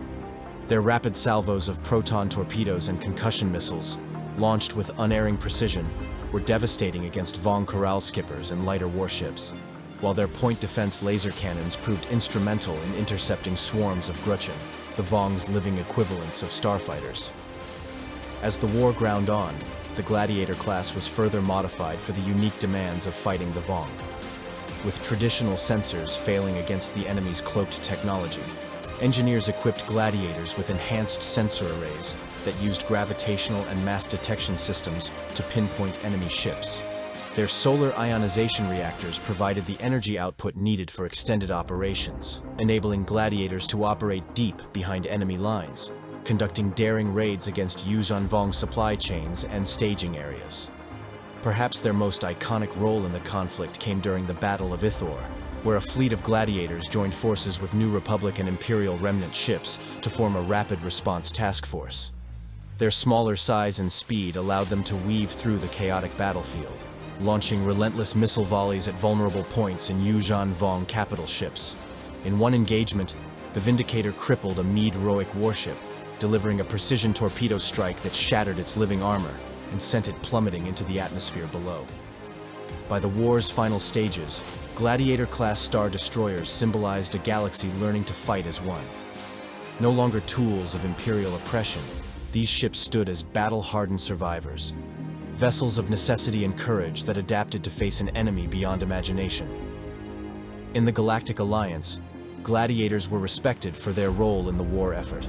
Their rapid salvos of proton torpedoes and concussion missiles, launched with unerring precision, were devastating against Vong corral skippers and lighter warships, while their point defense laser cannons proved instrumental in intercepting swarms of Grutchen, the Vong's living equivalents of starfighters. As the war ground on, the Gladiator class was further modified for the unique demands of fighting the Vong. With traditional sensors failing against the enemy's cloaked technology, Engineers equipped Gladiators with enhanced sensor arrays that used gravitational and mass detection systems to pinpoint enemy ships. Their solar ionization reactors provided the energy output needed for extended operations, enabling Gladiators to operate deep behind enemy lines, conducting daring raids against Yuzhanvong supply chains and staging areas. Perhaps their most iconic role in the conflict came during the Battle of Ithor, where a fleet of Gladiators joined forces with New Republic and Imperial remnant ships to form a rapid response task force. Their smaller size and speed allowed them to weave through the chaotic battlefield, launching relentless missile volleys at vulnerable points in Yuzhanvong capital ships. In one engagement, the Vindicator crippled a Meade-Roic warship, delivering a precision torpedo strike that shattered its living armor and sent it plummeting into the atmosphere below. By the war's final stages, Gladiator-class Star Destroyers symbolized a galaxy learning to fight as one. No longer tools of Imperial oppression, these ships stood as battle-hardened survivors, vessels of necessity and courage that adapted to face an enemy beyond imagination. In the Galactic Alliance, Gladiators were respected for their role in the war effort,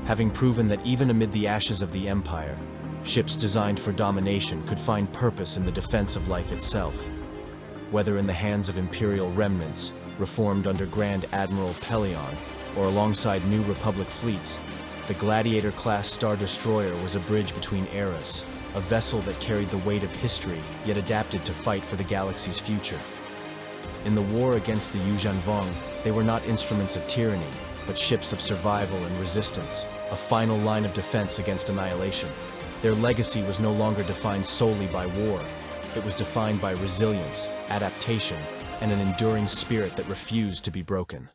having proven that even amid the ashes of the Empire, ships designed for domination could find purpose in the defense of life itself. Whether in the hands of Imperial remnants, reformed under Grand Admiral Pelion, or alongside New Republic fleets, the Gladiator-class Star Destroyer was a bridge between eras, a vessel that carried the weight of history, yet adapted to fight for the galaxy's future. In the war against the Yuzhanvong, they were not instruments of tyranny, but ships of survival and resistance, a final line of defense against annihilation. Their legacy was no longer defined solely by war. It was defined by resilience, adaptation, and an enduring spirit that refused to be broken.